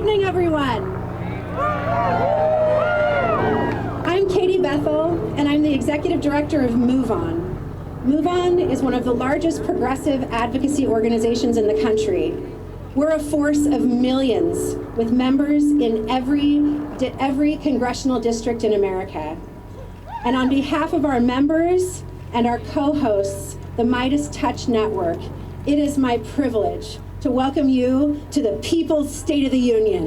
evening, everyone. I'm Katie Bethel, and I'm the Executive Director of Move On. Move On is one of the largest progressive advocacy organizations in the country. We're a force of millions with members in every congressional district in America. And on behalf of our members and our co-hosts, the Midas Touch Network, it is my privilege to welcome you to the People's State of the Union.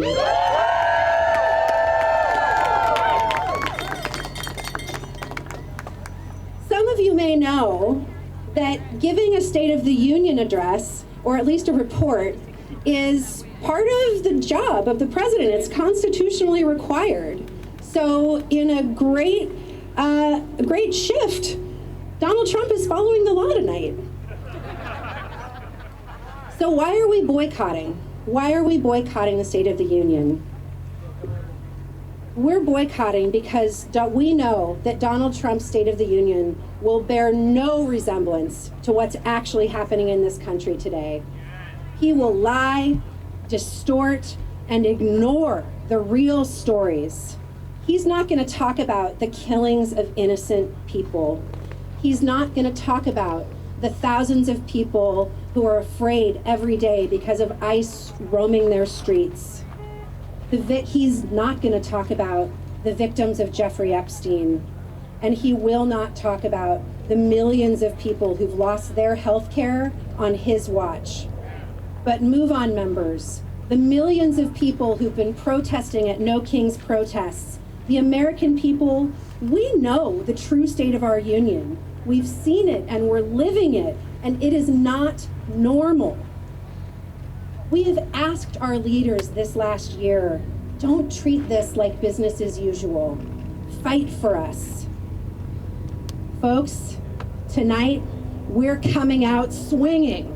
Some of you may know that giving a State of the Union address, or at least a report, is part of the job of the president. It's constitutionally required. So in a great shift, Donald Trump is following the law tonight. So why are we boycotting? Why are we boycotting the State of the Union? We're boycotting because we know that Donald Trump's State of the Union will bear no resemblance to what's actually happening in this country today. He will lie, distort, and ignore the real stories. He's not going to talk about the killings of innocent people. He's not going to talk about the thousands of people who are afraid every day because of ICE roaming their streets. He's not going to talk about the victims of Jeffrey Epstein. And he will not talk about the millions of people who've lost their health care on his watch. But Move On members, the millions of people who've been protesting at No Kings protests, the American people, we know the true state of our union. We've seen it and we're living it, and it is not normal. We have asked our leaders this last year, don't treat this like business as usual. Fight for us. Folks, tonight we're coming out swinging.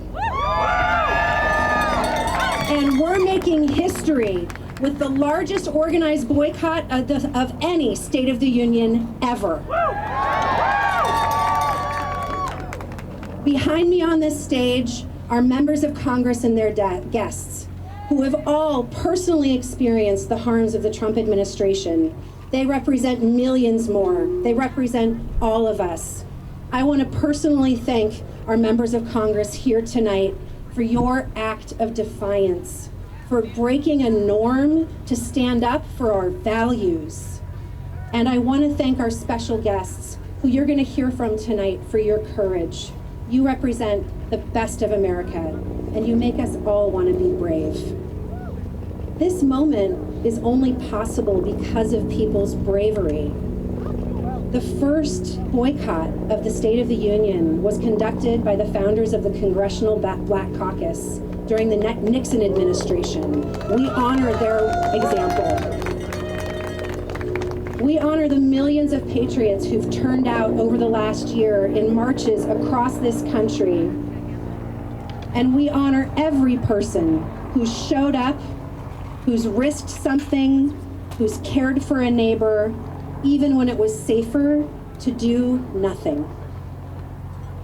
And we're making history with the largest organized boycott of any State of the Union ever. Behind me on this stage are members of Congress and their guests who have all personally experienced the harms of the Trump administration. They represent millions more. They represent all of us. I want to personally thank our members of Congress here tonight for your act of defiance, for breaking a norm to stand up for our values. And I want to thank our special guests who you're going to hear from tonight for your courage. You represent the best of America, and you make us all want to be brave. This moment is only possible because of people's bravery. The first boycott of the State of the Union was conducted by the founders of the Congressional Black Caucus during the Nixon administration. We honor their example. We honor the millions of patriots who've turned out over the last year in marches across this country. And we honor every person who's showed up, who's risked something, who's cared for a neighbor, even when it was safer to do nothing.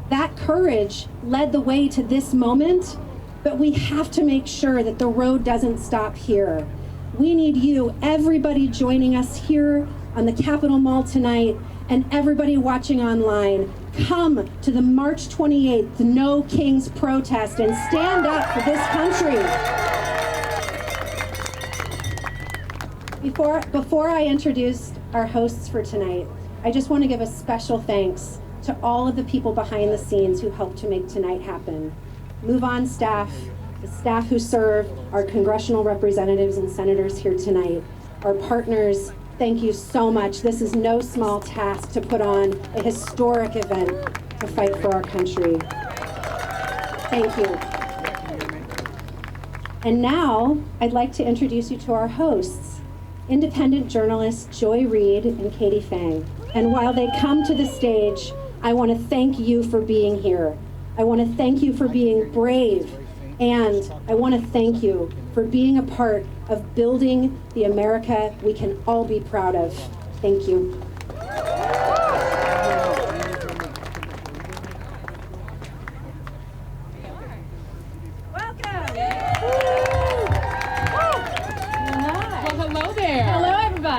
That courage led the way to this moment, but we have to make sure that the road doesn't stop here. We need you, everybody joining us here on the Capitol Mall tonight, and everybody watching online. Come to the March 28th No Kings protest and stand up for this country. Before I introduce our hosts for tonight, I just want to give a special thanks to all of the people behind the scenes who helped to make tonight happen. Move On staff, the staff who serve our congressional representatives and senators here tonight, our partners, thank you so much. This is no small task to put on a historic event to fight for our country. Thank you. And now, I'd like to introduce you to our hosts, independent journalists Joy Reid and Katie Fang. And while they come to the stage, I want to thank you for being here. I want to thank you for being brave, and I want to thank you for being a part of building the America we can all be proud of. Thank you.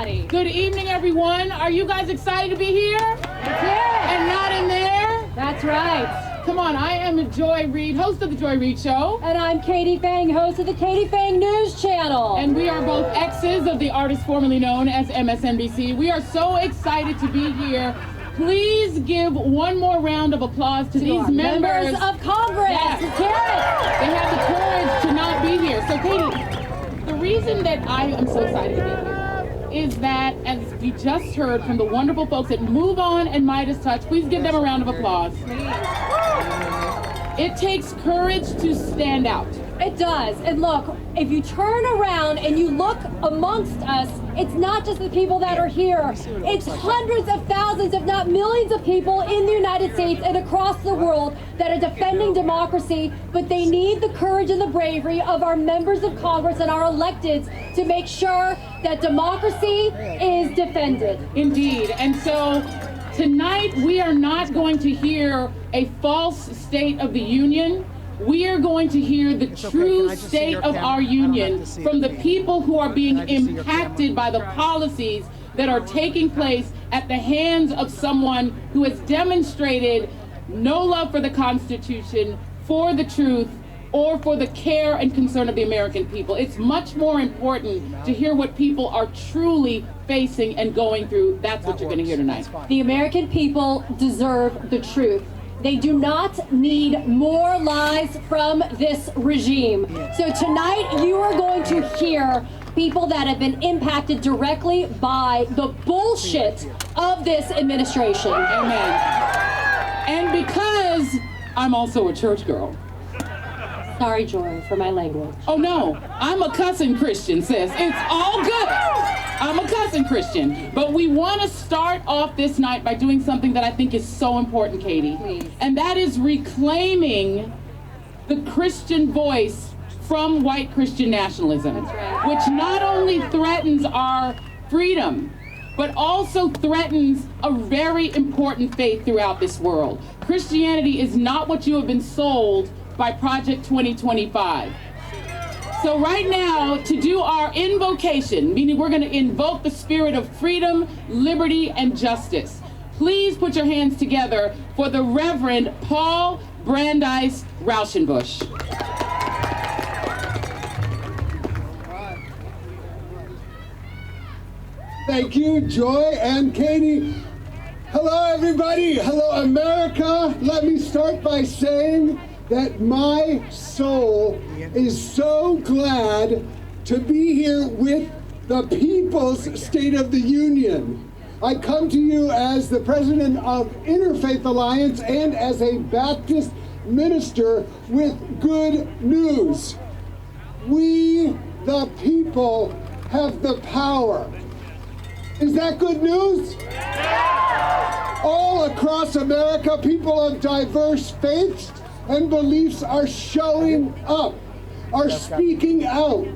everybody. Good evening, everyone. Are you guys excited to be here? Let's hear it. And not in there? That's right. Come on, I am Joy Reid, host of The Joy Reid Show. And I'm Katie Fang, host of the Katie Fang News Channel. And we are both exes of the artist formerly known as MSNBC. We are so excited to be here. Please give one more round of applause to these members of Congress. Yes. Let's hear it. They have the courage to not be here. So Katie, the reason that I am so excited to be here is that, as we just heard from the wonderful folks at Move On and Midas Touch, please give them a round of applause. It takes courage to stand out. It does. And look, if you turn around and you look amongst us, it's not just the people that are here. It's hundreds of thousands, if not millions of people in the United States and across the world that are defending democracy, but they need the courage and the bravery of our members of Congress and our electeds to make sure that democracy is defended. Indeed. And so tonight we are not going to hear a false State of the Union. We are going to hear the true state of our union from the people who are being impacted by the policies that are taking place at the hands of someone who has demonstrated no love for the Constitution, for the truth, or for the care and concern of the American people. It's much more important to hear what people are truly facing and going through. That's what you're going to hear tonight. The American people deserve the truth. They do not need more lies from this regime. So tonight you are going to hear people that have been impacted directly by the bullshit of this administration. Amen. And because I'm also a church girl. Sorry, Joy, for my language. Oh no, I'm a cussing Christian, sis. It's all good. I'm a cussing Christian. But we want to start off this night by doing something that I think is so important, Katie. Please. And that is reclaiming the Christian voice from white Christian nationalism. That's right. Which not only threatens our freedom, but also threatens a very important faith throughout this world. Christianity is not what you have been sold by Project 2025. So right now, to do our invocation, meaning we're going to invoke the spirit of freedom, liberty, and justice, please put your hands together for the Reverend Paul Brandeis Rauschenbusch. Thank you, Joy and Katie. Hello, everybody. Hello, America. Let me start by saying that my soul is so glad to be here with the People's State of the Union. I come to you as the president of Interfaith Alliance and as a Baptist minister with good news. We, the people, have the power. Is that good news? All across America, people of diverse faiths and beliefs are showing up, are speaking out,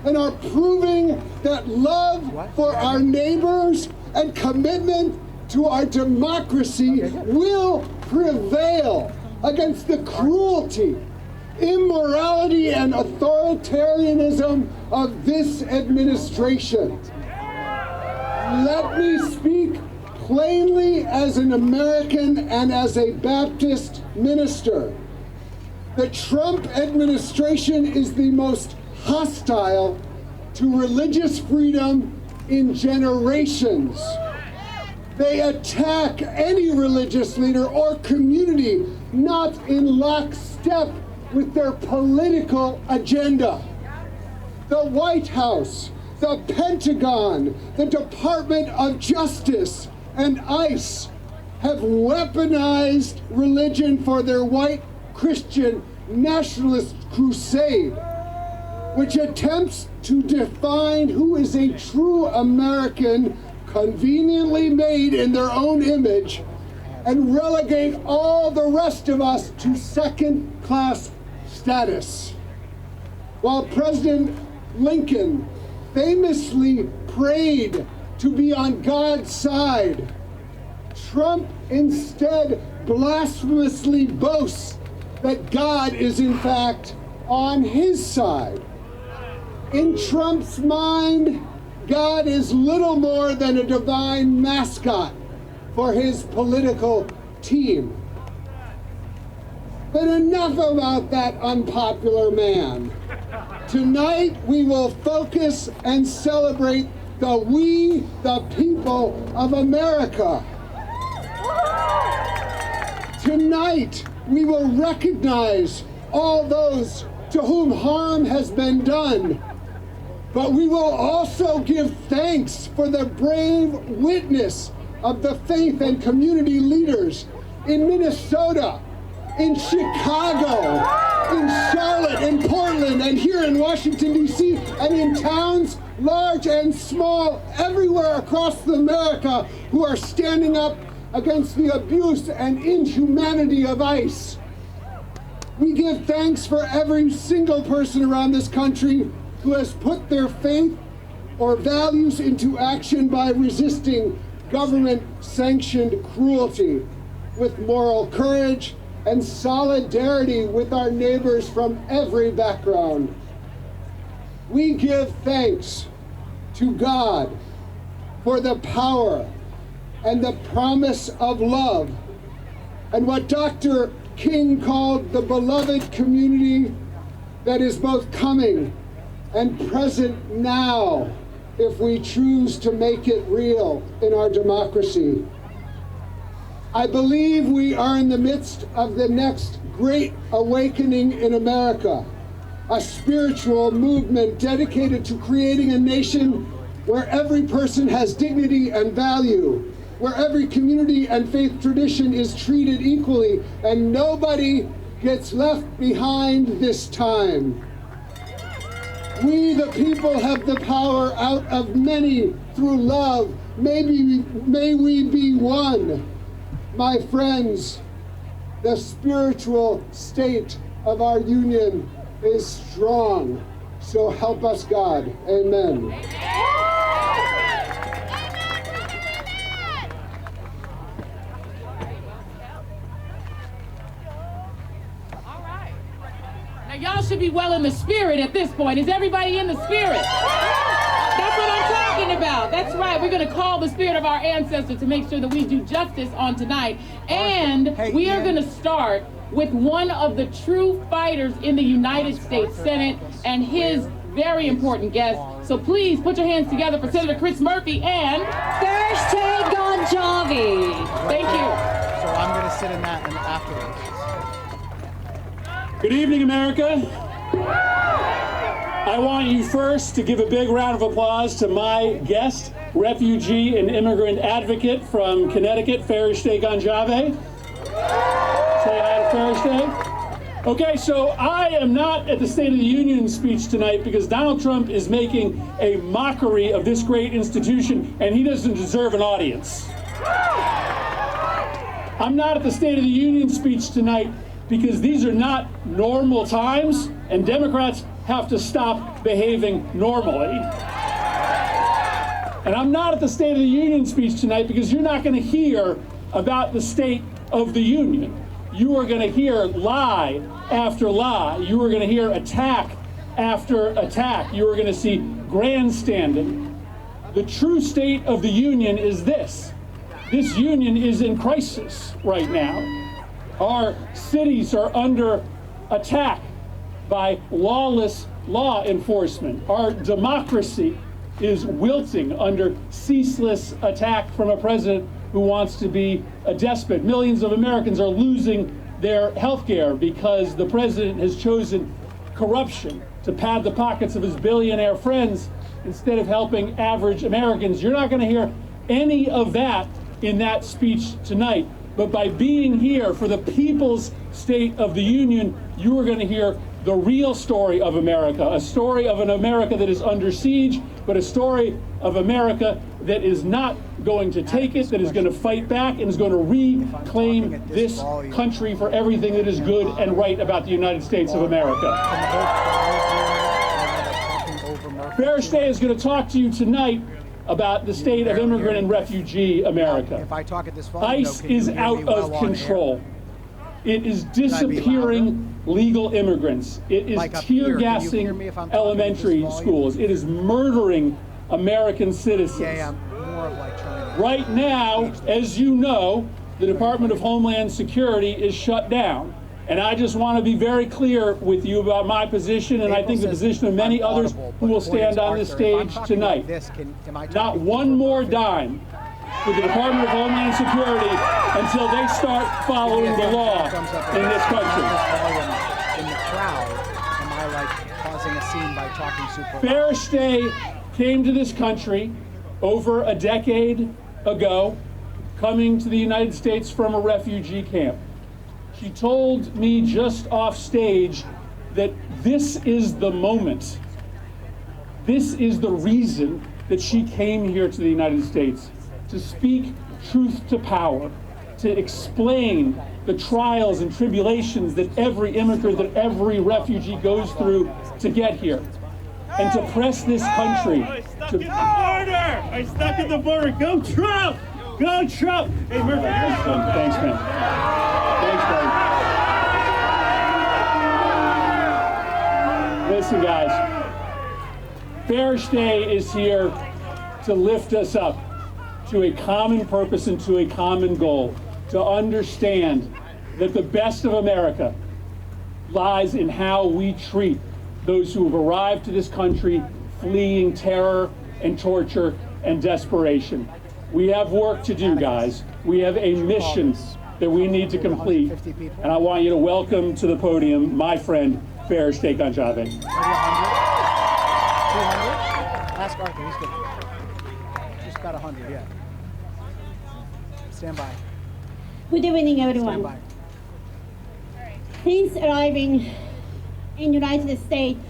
and are proving that love for our neighbors and commitment to our democracy will prevail against the cruelty, immorality, and authoritarianism of this administration. Let me speak plainly as an American and as a Baptist minister. The Trump administration is the most hostile to religious freedom in generations. They attack any religious leader or community not in lockstep with their political agenda. The White House, the Pentagon, the Department of Justice, and ICE have weaponized religion for their white Christian nationalist crusade, which attempts to define who is a true American, conveniently made in their own image, and relegate all the rest of us to second-class status. While President Lincoln famously prayed to be on God's side, Trump instead blasphemously boasts that God is in fact on his side. In Trump's mind, God is little more than a divine mascot for his political team. But enough about that unpopular man. Tonight we will focus and celebrate the people of America. Tonight we will recognize all those to whom harm has been done. But we will also give thanks for the brave witness of the faith and community leaders in Minnesota, in Chicago, in Charlotte, in Portland, and here in Washington, D.C., and in towns large and small everywhere across America who are standing up against the abuse and inhumanity of ICE. We give thanks for every single person around this country who has put their faith or values into action by resisting government-sanctioned cruelty with moral courage and solidarity with our neighbors from every background. We give thanks to God for the power and the promise of love and what Dr. King called the beloved community that is both coming and present now if we choose to make it real in our democracy. I believe we are in the midst of the next great awakening in America, a spiritual movement dedicated to creating a nation where every person has dignity and value, where every community and faith tradition is treated equally, and nobody gets left behind this time. We, the people, have the power out of many through love. May we be one. My friends, the spiritual state of our union is strong. So help us God. Amen. Y'all should be well in the spirit at this point. Is everybody in the spirit? That's what I'm talking about. That's right. We're going to call the spirit of our ancestors to make sure that we do justice on tonight. And we are going to start with one of the true fighters in the United States Senate and his very important guest. So please put your hands together for Senator Chris Murphy and Thursday Gonjavi. Thank you. So I'm going to sit in that and afterwards. Good evening, America. I want you first to give a big round of applause to my guest, refugee and immigrant advocate from Connecticut, Thursday Gonjavi. Say hi to Thursday. Okay, so I am not at the State of the Union speech tonight because Donald Trump is making a mockery of this great institution, and he doesn't deserve an audience. I'm not at the State of the Union speech tonight because these are not normal times, and Democrats have to stop behaving normally. And I'm not at the State of the Union speech tonight because you're not going to hear about the State of the Union. You are going to hear lie after lie. You are going to hear attack after attack. You are going to see grandstanding. The true State of the Union is this. This union is in crisis right now. Our cities are under attack by lawless law enforcement. Our democracy is wilting under ceaseless attack from a president who wants to be a despot. Millions of Americans are losing their health care because the president has chosen corruption to pad the pockets of his billionaire friends instead of helping average Americans. You're not going to hear any of that in that speech tonight. But by being here for the People's State of the Union, you are going to hear the real story of America, a story of an America that is under siege, but a story of America that is not going to take it, that is going to fight back, and is going to reclaim this country for everything that is good and right about the United States of America. Thursday is going to talk to you tonight about the state of immigrant and refugee America. If I talk at this volume, ICE is out of control. It is disappearing legal immigrants. It is tear gassing elementary schools. It is murdering American citizens. Yeah, more of like trying to... Right now, as you know, the Department of Homeland Security is shut down. And I just want to be very clear with you about my position, and I think the position of many others who will stand on this stage tonight. Not one more dime for the Department of Homeland Security until they start following the law in this country. In the crowd, am I like causing a scene by talking super loud? Fairstay came to this country over a decade ago, coming to the United States from a refugee camp. She told me just off stage that this is the moment. This is the reason that she came here to the United States, to speak truth to power, to explain the trials and tribulations that every immigrant, that every refugee goes through to get here, and to press this country to... I stuck at the border. Go Trump! Go Trump! Hey, Murphy, Thanks, man. Thanks, buddy. Listen, guys. Fairstay is here to lift us up to a common purpose and to a common goal, to understand that the best of America lies in how we treat those who have arrived to this country fleeing terror and torture and desperation. We have work to do, guys. We have a mission that we need to complete. And I want you to welcome to the podium my friend, Fairstay Gonchave. 200? Ask Arthur, he's good. Just about 100, yeah. Stand by. Good evening, everyone. Stand by. Since arriving in the United States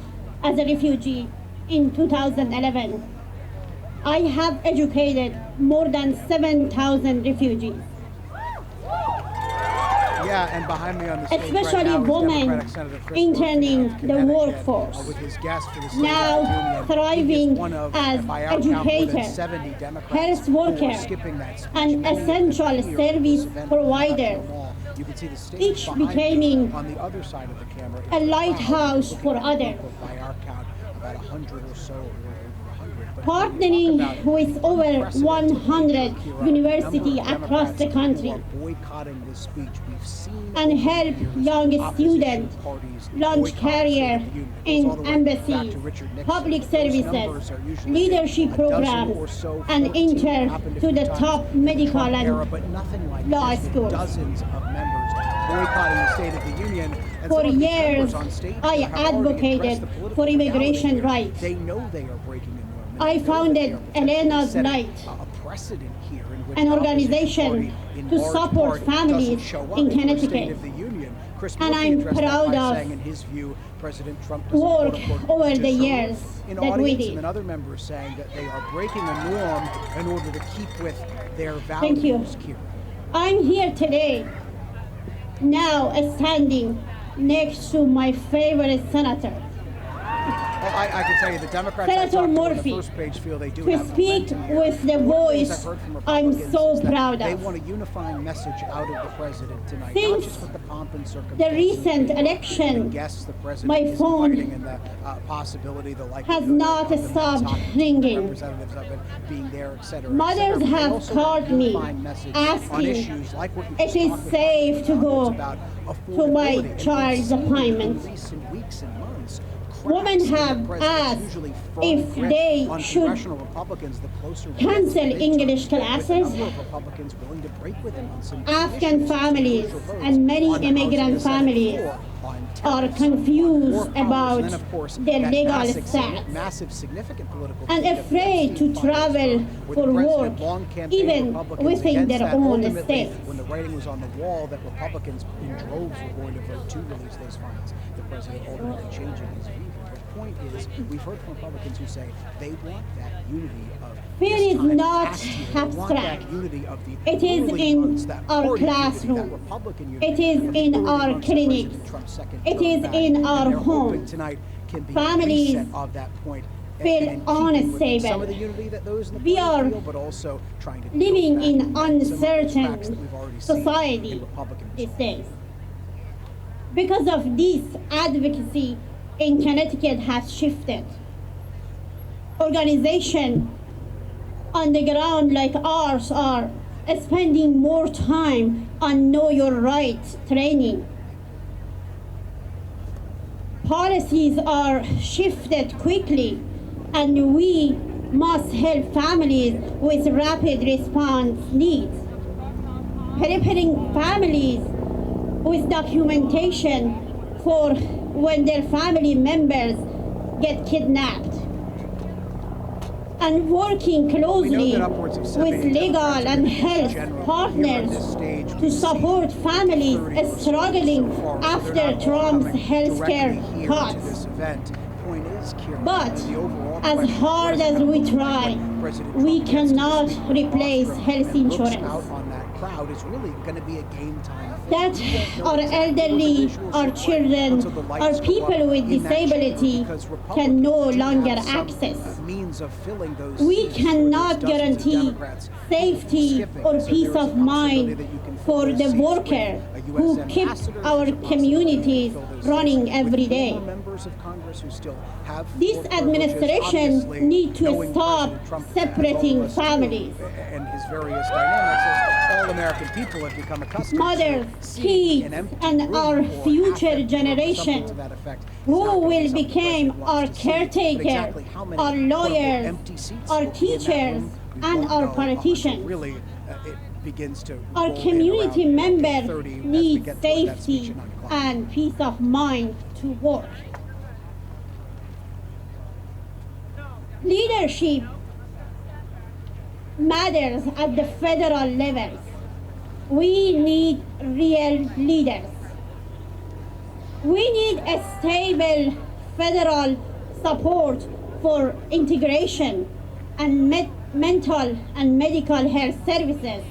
as a refugee in 2011, I have educated more than 7,000 refugees. Yeah, and behind me on the stage Especially right now is women Democratic Senator Chris entering Murphy of the Connecticut, workforce, with his guest for the State now of the Union. thriving He is one of, as by our count, more than educator, 70 Democrats health who are worker, skipping that speech. and Many of them essential here for this service event provider, on the wall. You can see the stage each behind me. becoming On the other side of the camera, a lighthouse for others. By our count, about 100 or so. Partnering with over 100 universities across the country, and help young students launch career in embassies, public services, leadership programs, and enter to the top medical and law schools. For years, I advocated for immigration rights. They know they are breaking the norm. I founded Elena's Night, an organization to support families in Connecticut. And I'm proud of work over the years that we did. And other members saying that they are breaking a norm in order to keep with their values. Thank you. I'm here today, now standing next to my favorite senator, Well, I can tell you the Democrats Senator Murphy, on the first page feel they do to have speak momentum here. with the voice I'm so proud They of. want a unifying message out of the president tonight, Since not just with the pomp and the circumstances. recent election, Guests the president my is phone inviting and the possibility, the likelihood has not of the stopped top ringing. representatives of it being there, etc. Mothers have called me asking if it's safe to go to my child's appointment. Women have asked if they should cancel English classes. Afghan families and many immigrant families are confused about their legal status and afraid to travel for work, even within their own state. When the writing was on the wall that Republicans in droves were going to vote to release those funds, the president ultimately changing his view. The point is, we've heard from Republicans who say they want that unity of Fear is not abstract. It is in our classroom. It is in our clinics. It is in our homes. Families feel unstable. We are living in uncertain society these days. Because of this, advocacy in Connecticut has shifted. Organizations on the ground like ours are spending more time on know your rights training. Policies are shifted quickly, and we must help families with rapid response needs. Preparing families with documentation for when their family members get kidnapped. And working closely with legal and health partners to support families struggling after Trump's healthcare cuts. But as hard as we try, we cannot replace health insurance. Is really going to be a game time thing. That our elderly, our children, our people with disability can no longer access. We cannot guarantee safety or peace of mind for the worker who keep our communities running every day. This administration needs to stop separating families. And his various dynamics, as all American people have become accustomed mothers, to kids, and our future generation, who will become our caretaker, our lawyers, our teachers, and our politicians. Really, it begins to our community members need safety and peace of mind to work. Leadership matters at the federal levels. We need real leaders. We need a stable federal support for integration and mental and medical health services.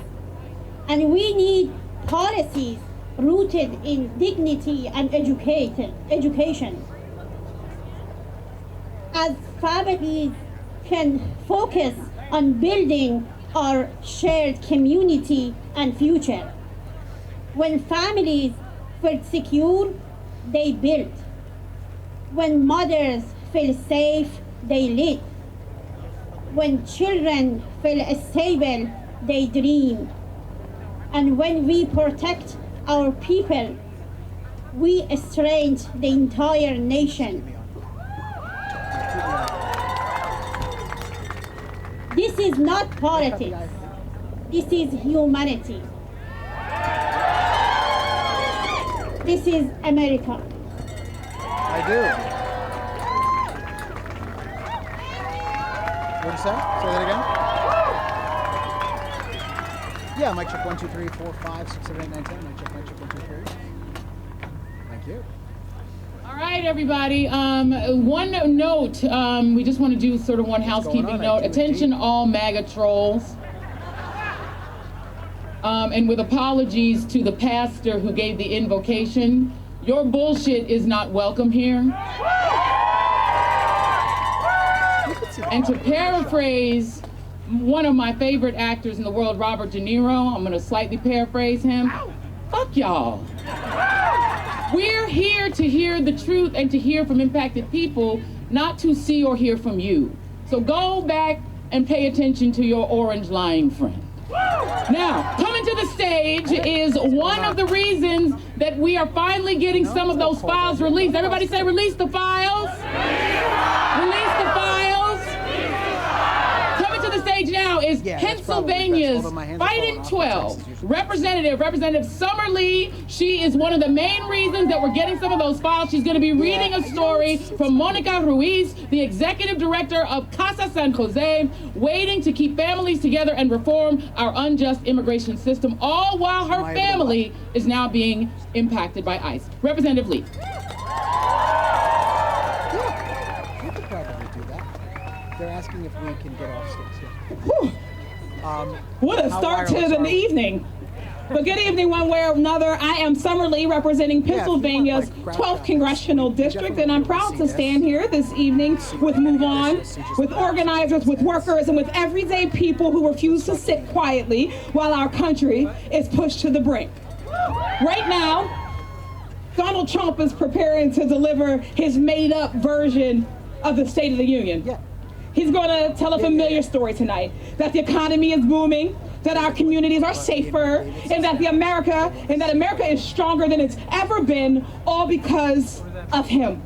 And we need policies rooted in dignity and education. As families can focus on building our shared community and future. When families feel secure, they build. When mothers feel safe, they lead. When children feel stable, they dream. And when we protect our people, we strengthen the entire nation. This is not politics. This is humanity. This is America. I do. What did you say? Say that again? Yeah, mic check 1, 2, 3, 4, 5, 6, 7, 8, 9, 10. Mic check 1, 2, 3. Thank you. All right, everybody. One note. We just want to do sort of one housekeeping note. Attention, all MAGA trolls. And with apologies to the pastor who gave the invocation, your bullshit is not welcome here. And to paraphrase one of my favorite actors in the world, Robert De Niro, I'm going to slightly paraphrase him. Fuck y'all. We're here to hear the truth and to hear from impacted people, not to see or hear from you. So go back and pay attention to your orange lying friend. Now, coming to the stage is one of the reasons that we are finally getting some of those files released. Everybody say, release the files. Release the files. Coming to the stage now is Pennsylvania's Fighting 12 Representative Summer Lee. She is one of the main reasons that we're getting some of those files. She's going to be reading a story from Monica Ruiz, the executive director of Casa San Jose, waiting to keep families together and reform our unjust immigration system, all while her family is now being impacted by ICE. Representative Lee. Yeah, we could probably do that. They're asking if we can get off stage. What a start to the evening. But good evening, one way or another. I am Summer Lee, representing Pennsylvania's 12th Congressional District, and I'm proud to stand here this evening with Move On, with organizers, with workers, and with everyday people who refuse to sit quietly while our country is pushed to the brink. Right now, Donald Trump is preparing to deliver his made-up version of the State of the Union. He's going to tell a familiar story tonight, that the economy is booming, that our communities are safer, and that America is stronger than it's ever been, all because of him.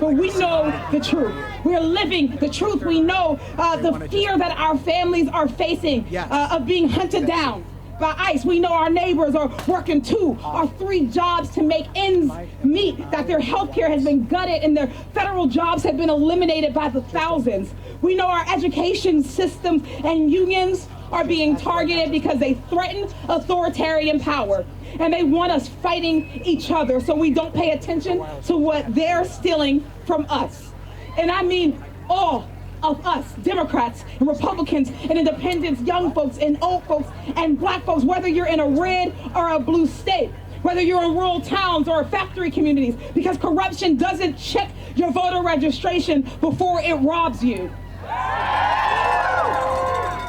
But we know the truth. We're living the truth. We know the fear that our families are facing of being hunted down by ICE. We know our neighbors are working 2 or 3 jobs to make ends meet, that their health care has been gutted and their federal jobs have been eliminated by the thousands. We know our education systems and unions are being targeted because they threaten authoritarian power. And they want us fighting each other so we don't pay attention to what they're stealing from us. And I mean all of us, Democrats and Republicans and independents, young folks and old folks and black folks, whether you're in a red or a blue state, whether you're in rural towns or factory communities, because corruption doesn't check your voter registration before it robs you.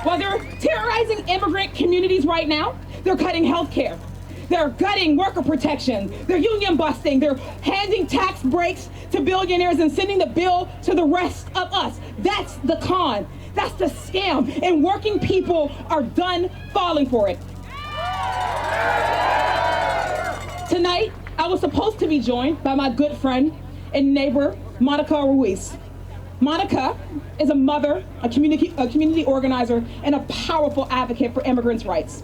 While they're terrorizing immigrant communities right now, they're cutting health care. They're gutting worker protection. They're union busting. They're handing tax breaks to billionaires and sending the bill to the rest of us. That's the con. That's the scam. And working people are done falling for it. Tonight, I was supposed to be joined by my good friend and neighbor, Monica Ruiz. Monica is a mother, a community organizer, and a powerful advocate for immigrants' rights.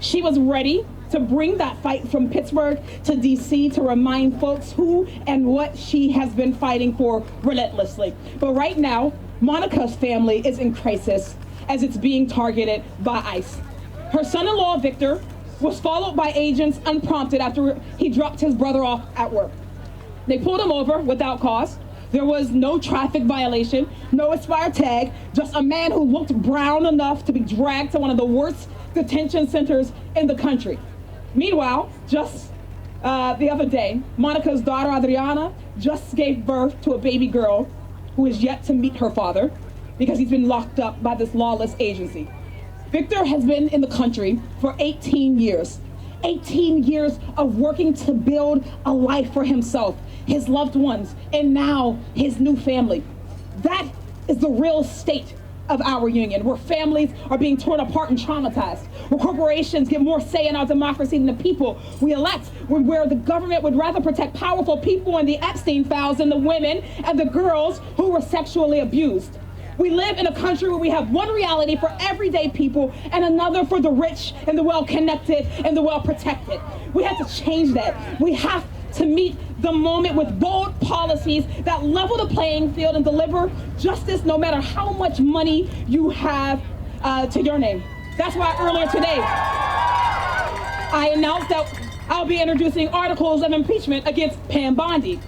She was ready to bring that fight from Pittsburgh to DC to remind folks who and what she has been fighting for relentlessly. But right now, Monica's family is in crisis as it's being targeted by ICE. Her son-in-law, Victor, was followed by agents unprompted after he dropped his brother off at work. They pulled him over without cause. There was no traffic violation, no expired tag, just a man who looked brown enough to be dragged to one of the worst detention centers in the country. Meanwhile, just the other day, Monica's daughter, Adriana, just gave birth to a baby girl who is yet to meet her father because he's been locked up by this lawless agency. Victor has been in the country for 18 years. 18 years of working to build a life for himself, his loved ones, and now his new family. That is the real state of our union, where families are being torn apart and traumatized, where corporations get more say in our democracy than the people we elect, where the government would rather protect powerful people in the Epstein files than the women and the girls who were sexually abused. We live in a country where we have one reality for everyday people and another for the rich and the well-connected and the well-protected. We have to change that. We have to meet the moment with bold policies that level the playing field and deliver justice no matter how much money you have to your name. That's why earlier today, I announced that I'll be introducing articles of impeachment against Pam Bondi.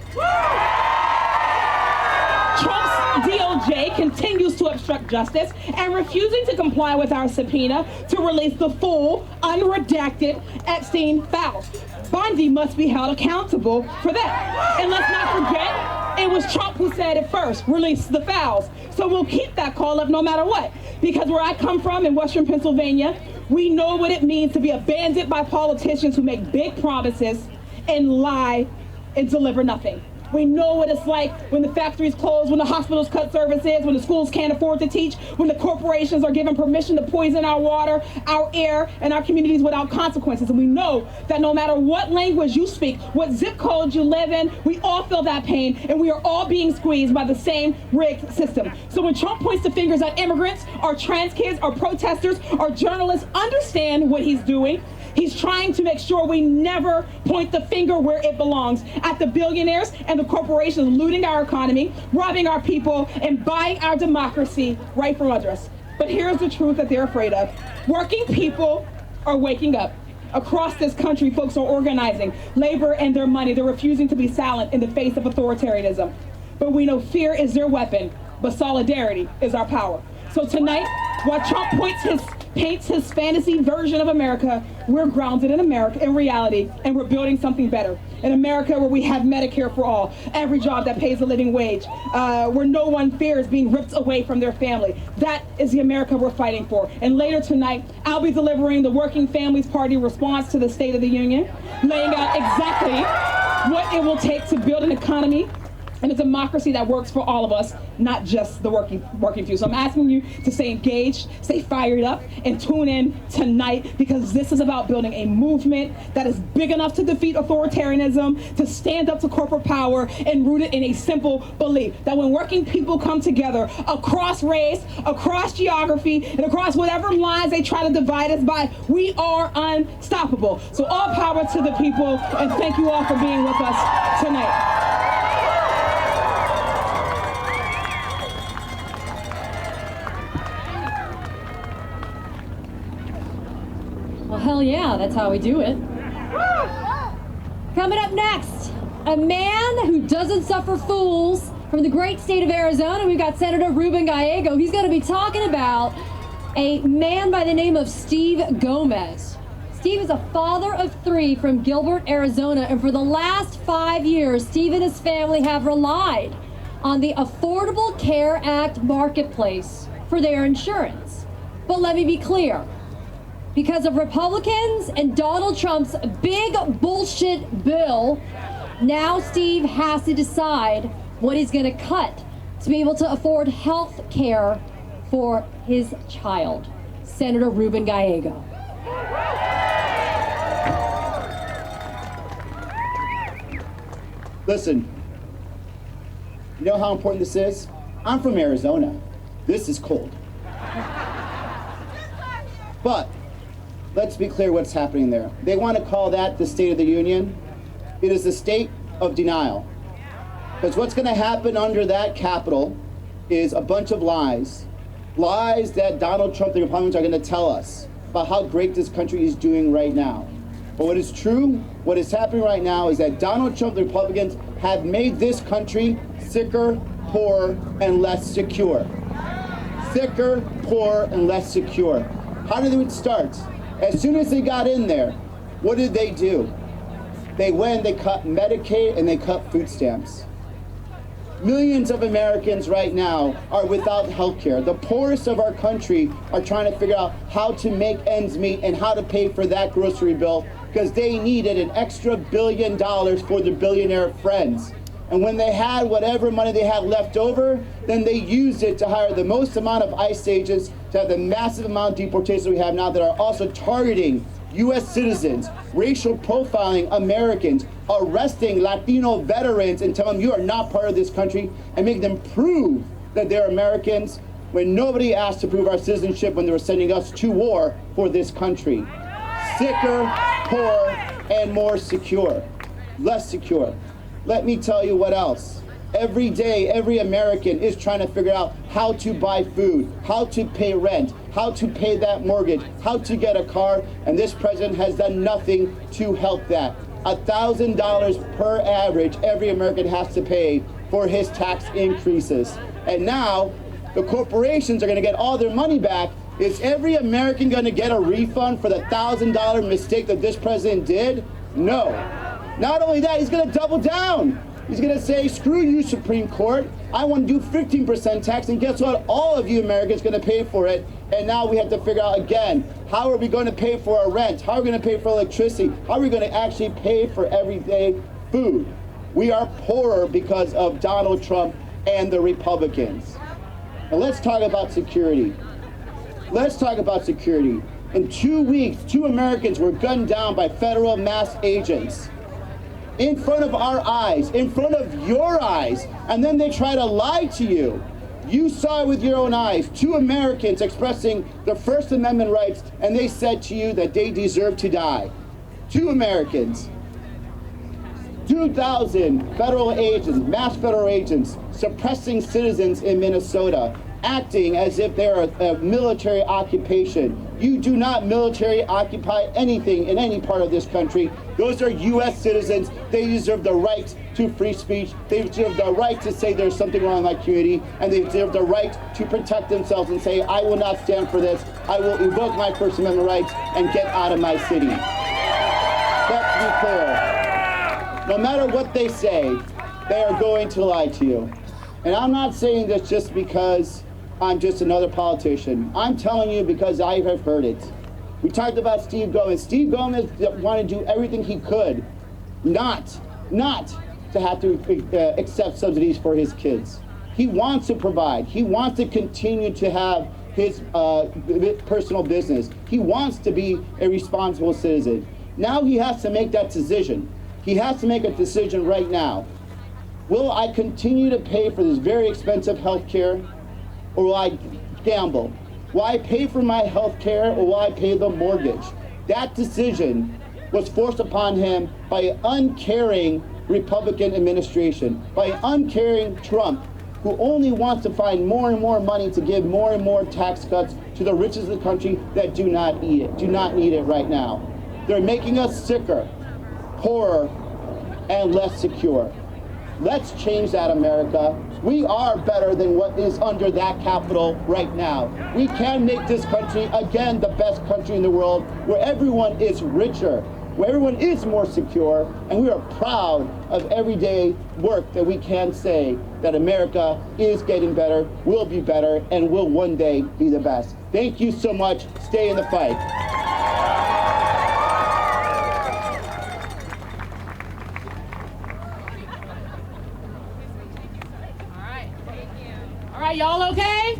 Trump's DOJ continues to obstruct justice and refusing to comply with our subpoena to release the full, unredacted Epstein files. Bondi must be held accountable for that. And let's not forget, it was Trump who said it first, release the files. So we'll keep that call up no matter what. Because where I come from in Western Pennsylvania, we know what it means to be abandoned by politicians who make big promises and lie and deliver nothing. We know what it's like when the factories close, when the hospitals cut services, when the schools can't afford to teach, when the corporations are given permission to poison our water, our air, and our communities without consequences. And we know that no matter what language you speak, what zip code you live in, we all feel that pain, and we are all being squeezed by the same rigged system. So when Trump points the fingers at immigrants, our trans kids, our protesters, our journalists, understand what he's doing. He's trying to make sure we never point the finger where it belongs, at the billionaires and the corporations looting our economy, robbing our people, and buying our democracy right from under us. But here's the truth that they're afraid of. Working people are waking up. Across this country, folks are organizing, labor and their money. They're refusing to be silent in the face of authoritarianism. But we know fear is their weapon, but solidarity is our power. So tonight, while Trump paints his fantasy version of America, we're grounded in America, in reality, and we're building something better. In America where we have Medicare for all, every job that pays a living wage, where no one fears being ripped away from their family. That is the America we're fighting for. And later tonight, I'll be delivering the Working Families Party response to the State of the Union, laying out exactly what it will take to build an economy and a democracy that works for all of us, not just the working few. So I'm asking you to stay engaged, stay fired up, and tune in tonight, because this is about building a movement that is big enough to defeat authoritarianism, to stand up to corporate power, and rooted in a simple belief that when working people come together across race, across geography, and across whatever lines they try to divide us by, we are unstoppable. So all power to the people, and thank you all for being with us tonight. Well, hell yeah, that's how we do it. Coming up next, a man who doesn't suffer fools from the great state of Arizona. We've got Senator Ruben Gallego. He's going to be talking about a man by the name of Steve Gomez. Steve is a father of 3 from Gilbert, Arizona, and for the last 5 years, Steve and his family have relied on the Affordable Care Act marketplace for their insurance. But let me be clear. Because of Republicans and Donald Trump's big bullshit bill, now Steve has to decide what he's going to cut to be able to afford health care for his child. Senator Ruben Gallego. Listen, you know how important this is? I'm from Arizona. This is cold. But let's be clear what's happening there. They want to call that the State of the Union. It is the state of denial. Because what's going to happen under that Capitol is a bunch of lies. Lies that Donald Trump, the Republicans, are going to tell us about how great this country is doing right now. But what is true, what is happening right now is that Donald Trump, the Republicans, have made this country sicker, poorer, and less secure. Sicker, poorer, and less secure. How did it start? As soon as they got in there, what did they do? They went, they cut Medicaid, and they cut food stamps. Millions of Americans right now are without health care. The poorest of our country are trying to figure out how to make ends meet and how to pay for that grocery bill, because they needed an extra $1 billion for their billionaire friends. And when they had whatever money they had left over, then they used it to hire the most amount of ICE agents, to have the massive amount of deportations we have now that are also targeting U.S. citizens, racial profiling Americans, arresting Latino veterans and telling them you are not part of this country, and making them prove that they're Americans when nobody asked to prove our citizenship when they were sending us to war for this country. Sicker, poorer, and more secure. Less secure. Let me tell you what else. Every day, every American is trying to figure out how to buy food, how to pay rent, how to pay that mortgage, how to get a car, and this president has done nothing to help that. $1,000 per average every American has to pay for his tax increases. And now, the corporations are going to get all their money back. Is every American going to get a refund for the $1,000 mistake that this president did? No. Not only that, he's going to double down. He's going to say, screw you, Supreme Court. I want to do 15% tax, and guess what? All of you Americans are going to pay for it. And now we have to figure out again, how are we going to pay for our rent? How are we going to pay for electricity? How are we going to actually pay for everyday food? We are poorer because of Donald Trump and the Republicans. Now let's talk about security. Let's talk about security. In 2 weeks, 2 Americans were gunned down by federal mass agents. In front of our eyes, in front of your eyes, and then they try to lie to you. You saw it with your own eyes, 2 Americans expressing their First Amendment rights, and they said to you that they deserve to die. 2 Americans. 2,000 federal agents, mass federal agents, suppressing citizens in Minnesota, acting as if they're a military occupation. You do not military occupy anything in any part of this country. Those are U.S. citizens. They deserve the right to free speech. They deserve the right to say there's something wrong in my community, and they deserve the right to protect themselves and say, I will not stand for this. I will invoke my First Amendment rights and get out of my city. Let's be clear. No matter what they say, they are going to lie to you. And I'm not saying this just because I'm just another politician. I'm telling you because I have heard it. We talked about Steve Gomez. Steve Gomez wanted to do everything he could not to have to accept subsidies for his kids. He wants to provide. He wants to continue to have his personal business. He wants to be a responsible citizen. Now he has to make that decision. He has to make a decision right now. Will I continue to pay for this very expensive health care, or will I gamble? Will I pay for my health care, or will I pay the mortgage? That decision was forced upon him by an uncaring Republican administration, by an uncaring Trump, who only wants to find more and more money to give more and more tax cuts to the richest of the country that do not need it right now. They're making us sicker, poorer, and less secure. Let's change that, America. We are better than what is under that Capitol right now. We can make this country, again, the best country in the world, where everyone is richer, where everyone is more secure, and we are proud of everyday work that we can say that America is getting better, will be better, and will one day be the best. Thank you so much. Stay in the fight. All right, y'all okay?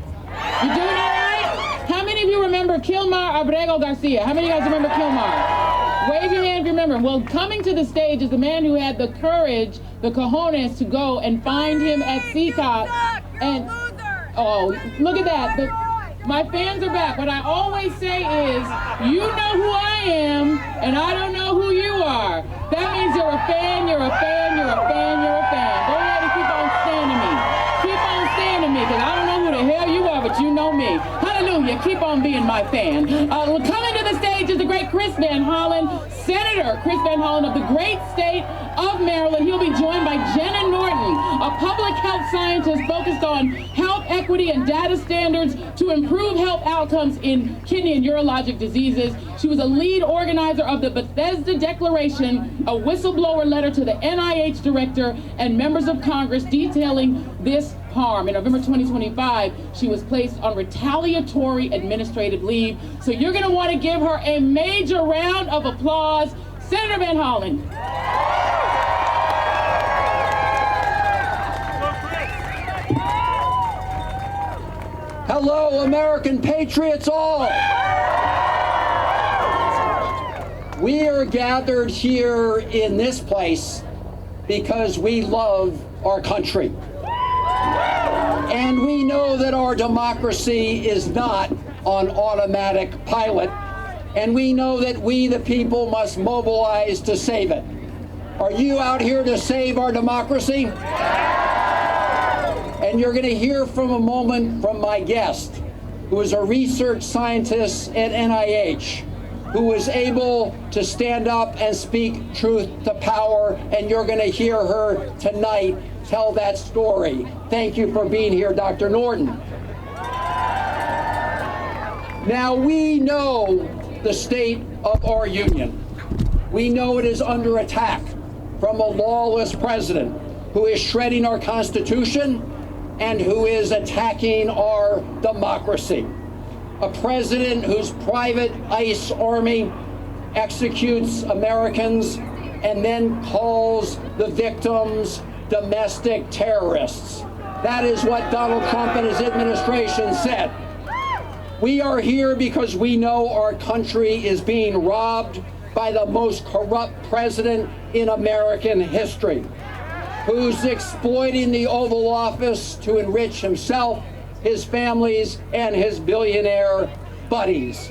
You doing all right? How many of you remember Kilmar Abrego Garcia? How many of you guys remember Kilmar? Wave your hand if you remember. Well, coming to the stage is the man who had the courage, the cojones to go and find him at CCOT. And, oh, look at that. My fans are back. What I always say is, you know who I am, and I don't know who you are. That means you're a fan, you're a fan, you're a fan, you're a fan. Go ahead and keep on standing me. Keep on standing me, because I don't know who the hell you are, but you know me. Hallelujah. Keep on being my fan. Coming to the stage is the great Chris Van Hollen, Senator Chris Van Hollen of the great state of Maryland. He'll be joined by Jenna Norton, a public health scientist focused on health equity and data standards to improve health outcomes in kidney and urologic diseases. She was a lead organizer of the Bethesda Declaration, a whistleblower letter to the NIH director and members of Congress detailing this harm. In November 2025, she was placed on retaliatory administrative leave. So you're going to want to give her a major round of applause. Senator Van Hollen. Hello, American patriots all. We are gathered here in this place because we love our country. And we know that our democracy is not on automatic pilot. And we know that we, the people, must mobilize to save it. Are you out here to save our democracy? And you're going to hear from a moment from my guest, who is a research scientist at NIH, who was able to stand up and speak truth to power, and you're going to hear her tonight tell that story. Thank you for being here, Dr. Norton. Now, we know the state of our union. We know it is under attack from a lawless president who is shredding our Constitution and who is attacking our democracy. A president whose private ICE army executes Americans and then calls the victims domestic terrorists. That is what Donald Trump and his administration said. We are here because we know our country is being robbed by the most corrupt president in American history, who's exploiting the Oval Office to enrich himself, his families, and his billionaire buddies.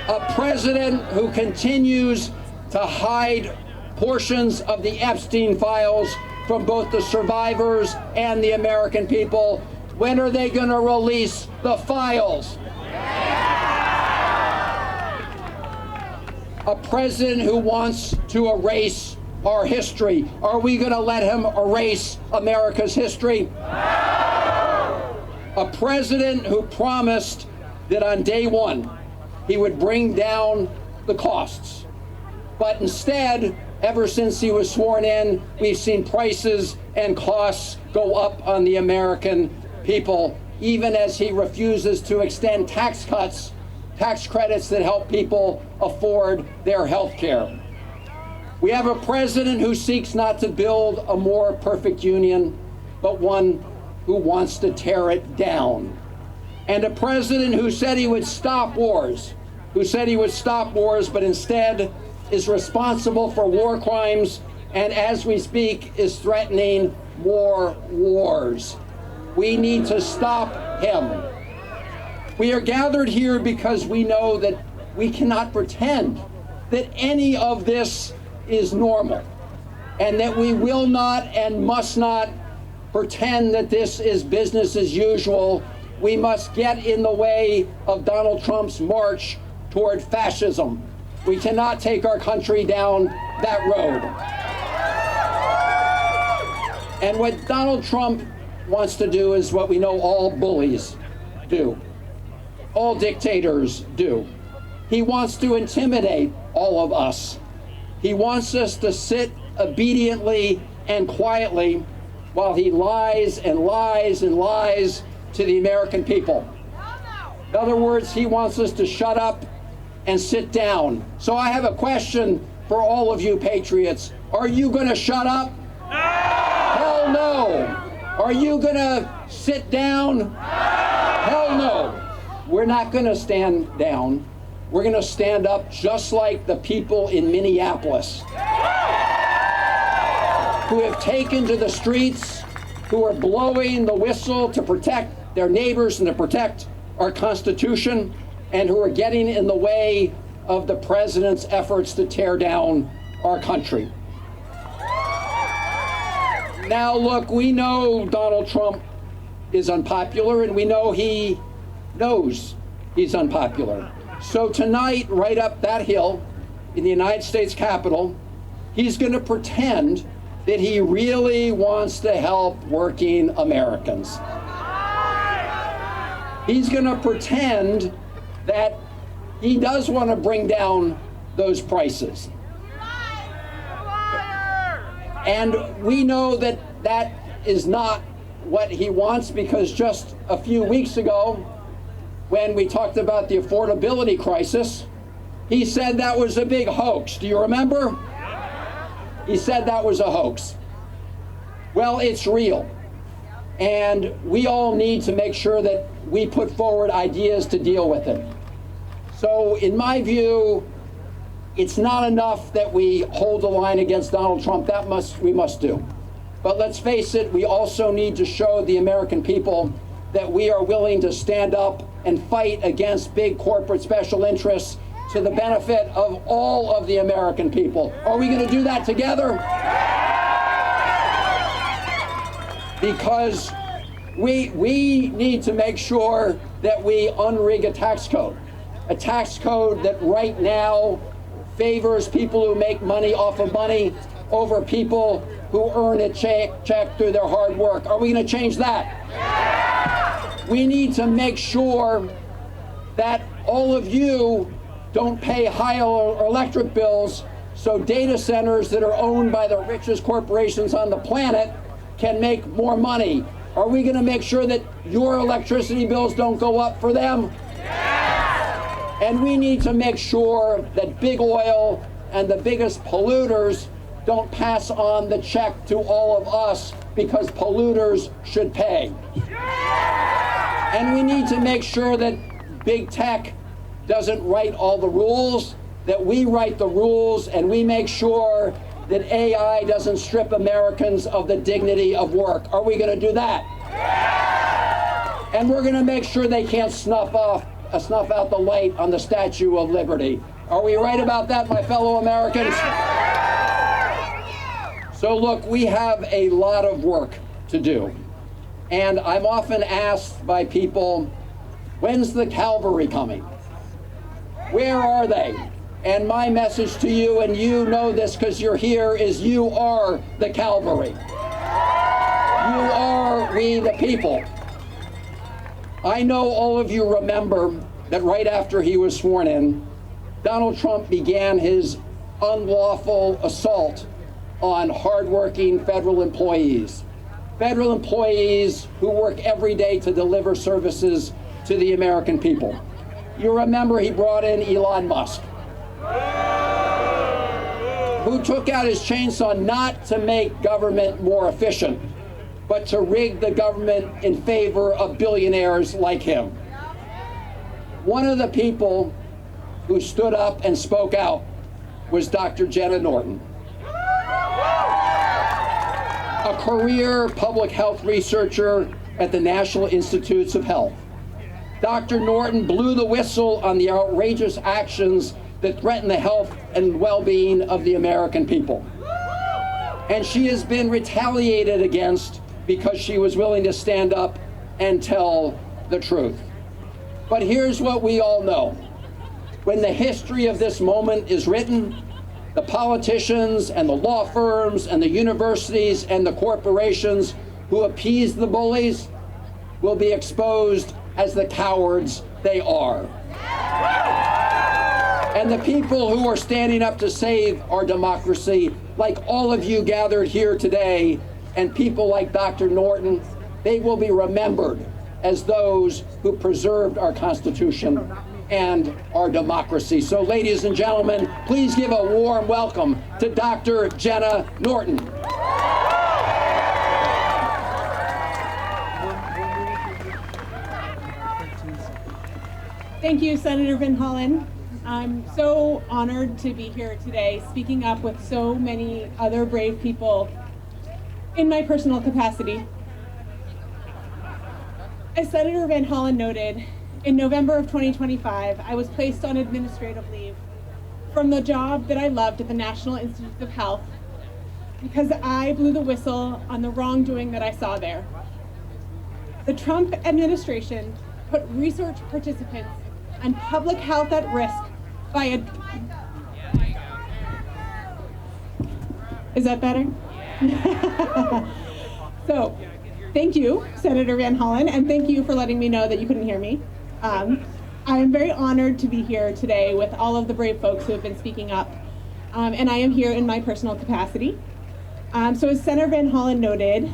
A president who continues to hide portions of the Epstein files from both the survivors and the American people. When are they going to release the files? A president who wants to erase our history. Are we going to let him erase America's history? A president who promised that on day one he would bring down the costs. But instead, ever since he was sworn in, we've seen prices and costs go up on the American people, even as he refuses to extend tax cuts, tax credits that help people afford their health care. We have a president who seeks not to build a more perfect union, but one who wants to tear it down. And a president who said he would stop wars, but instead is responsible for war crimes and as we speak is threatening more wars. We need to stop him. We are gathered here because we know that we cannot pretend that any of this is normal, and that we will not and must not pretend that this is business as usual. We must get in the way of Donald Trump's march toward fascism. We cannot take our country down that road. And what Donald Trump wants to do is what we know all bullies do, all dictators do. He wants to intimidate all of us. He wants us to sit obediently and quietly while he lies and lies and lies to the American people. In other words, he wants us to shut up and sit down. So I have a question for all of you patriots. Are you going to shut up? No! Hell no! Are you going to sit down? Hell no! We're not going to stand down. We're going to stand up just like the people in Minneapolis who have taken to the streets, who are blowing the whistle to protect their neighbors and to protect our Constitution, and who are getting in the way of the president's efforts to tear down our country. Now, look, we know Donald Trump is unpopular, and we know he knows he's unpopular. So tonight, right up that hill in the United States Capitol, he's going to pretend that he really wants to help working Americans. He's going to pretend that he does want to bring down those prices. And we know that that is not what he wants, because just a few weeks ago, when we talked about the affordability crisis, he said that was a big hoax. Do you remember? He said that was a hoax. Well, it's real. And we all need to make sure that we put forward ideas to deal with it. So in my view, it's not enough that we hold the line against Donald Trump. That we must do. But let's face it, we also need to show the American people that we are willing to stand up and fight against big corporate special interests to the benefit of all of the American people. Are we going to do that together? Because we need to make sure that we unrig a tax code that right now favors people who make money off of money over people who earn a check through their hard work. Are we going to change that? We need to make sure that all of you don't pay higher electric bills so data centers that are owned by the richest corporations on the planet can make more money. Are we going to make sure that your electricity bills don't go up for them? And we need to make sure that big oil and the biggest polluters don't pass on the check to all of us, because polluters should pay. And we need to make sure that big tech doesn't write all the rules, that we write the rules, and we make sure that AI doesn't strip Americans of the dignity of work. Are we going to do that? And we're going to make sure they can't snuff out the light on the Statue of Liberty. Are we right about that, my fellow Americans? So look, we have a lot of work to do. And I'm often asked by people, when's the cavalry coming? Where are they? And my message to you, and you know this because you're here, is you are the cavalry. You are we the people. I know all of you remember that right after he was sworn in, Donald Trump began his unlawful assault on hardworking federal employees who work every day to deliver services to the American people. You remember he brought in Elon Musk. who took out his chainsaw not to make government more efficient, but to rig the government in favor of billionaires like him. One of the people who stood up and spoke out was Dr. Jenna Norton, a career public health researcher at the National Institutes of Health. Dr. Norton blew the whistle on the outrageous actions that threaten the health and well-being of the American people. And she has been retaliated against because she was willing to stand up and tell the truth. But here's what we all know. When the history of this moment is written, the politicians and the law firms and the universities and the corporations who appease the bullies will be exposed as the cowards they are. And the people who are standing up to save our democracy, like all of you gathered here today, and people like Dr. Norton, they will be remembered as those who preserved our Constitution and our democracy. So, ladies and gentlemen, please give a warm welcome to Dr. Jenna Norton. Thank you, Senator Van Hollen. I'm so honored to be here today, speaking up with so many other brave people in my personal capacity. As Senator Van Hollen noted, in November of 2025, I was placed on administrative leave from the job that I loved at the National Institutes of Health because I blew the whistle on the wrongdoing that I saw there. The Trump administration put research participants and public health at risk by Is that better? So, thank you, Senator Van Hollen, and thank you for letting me know that you couldn't hear me. I am very honored to be here today with all of the brave folks who have been speaking up, and I am here in my personal capacity. So as Senator Van Hollen noted,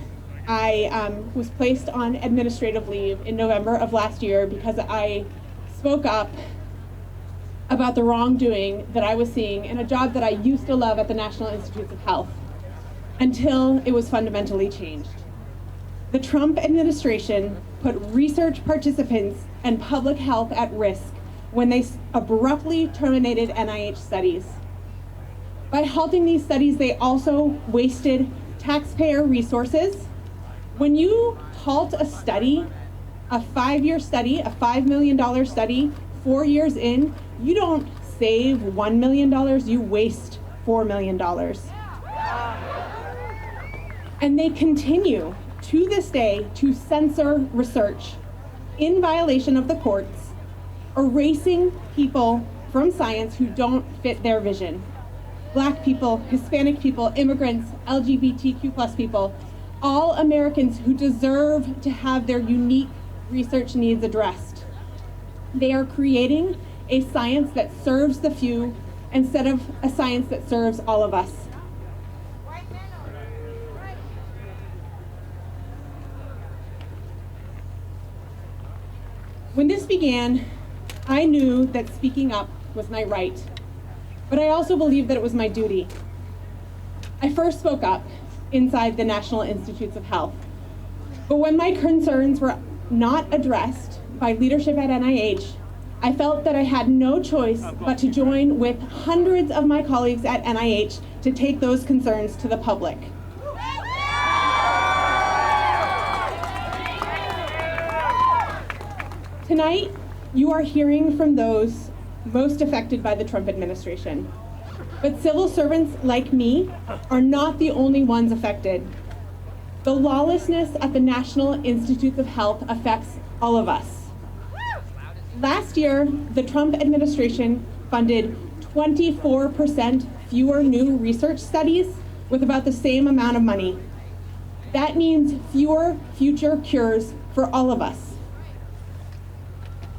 I was placed on administrative leave in November of last year because I spoke up about the wrongdoing that I was seeing in a job that I used to love at the National Institutes of Health until it was fundamentally changed. The Trump administration put research participants and public health at risk when they abruptly terminated NIH studies. By halting these studies, they also wasted taxpayer resources. When you halt a study, a 5-year study, a $5 million study, 4 years in, you don't save $1 million, you waste $4 million. And they continue to this day to censor research in violation of the courts, erasing people from science who don't fit their vision. Black people, Hispanic people, immigrants, LGBTQ+ people, all Americans who deserve to have their unique research needs addressed. They are creating a science that serves the few instead of a science that serves all of us. When this began, I knew that speaking up was my right, but I also believed that it was my duty. I first spoke up inside the National Institutes of Health, but when my concerns were not addressed by leadership at NIH, I felt that I had no choice but to join with hundreds of my colleagues at NIH to take those concerns to the public. Tonight, you are hearing from those most affected by the Trump administration. But civil servants like me are not the only ones affected. The lawlessness at the National Institutes of Health affects all of us. Last year, the Trump administration funded 24% fewer new research studies with about the same amount of money. That means fewer future cures for all of us.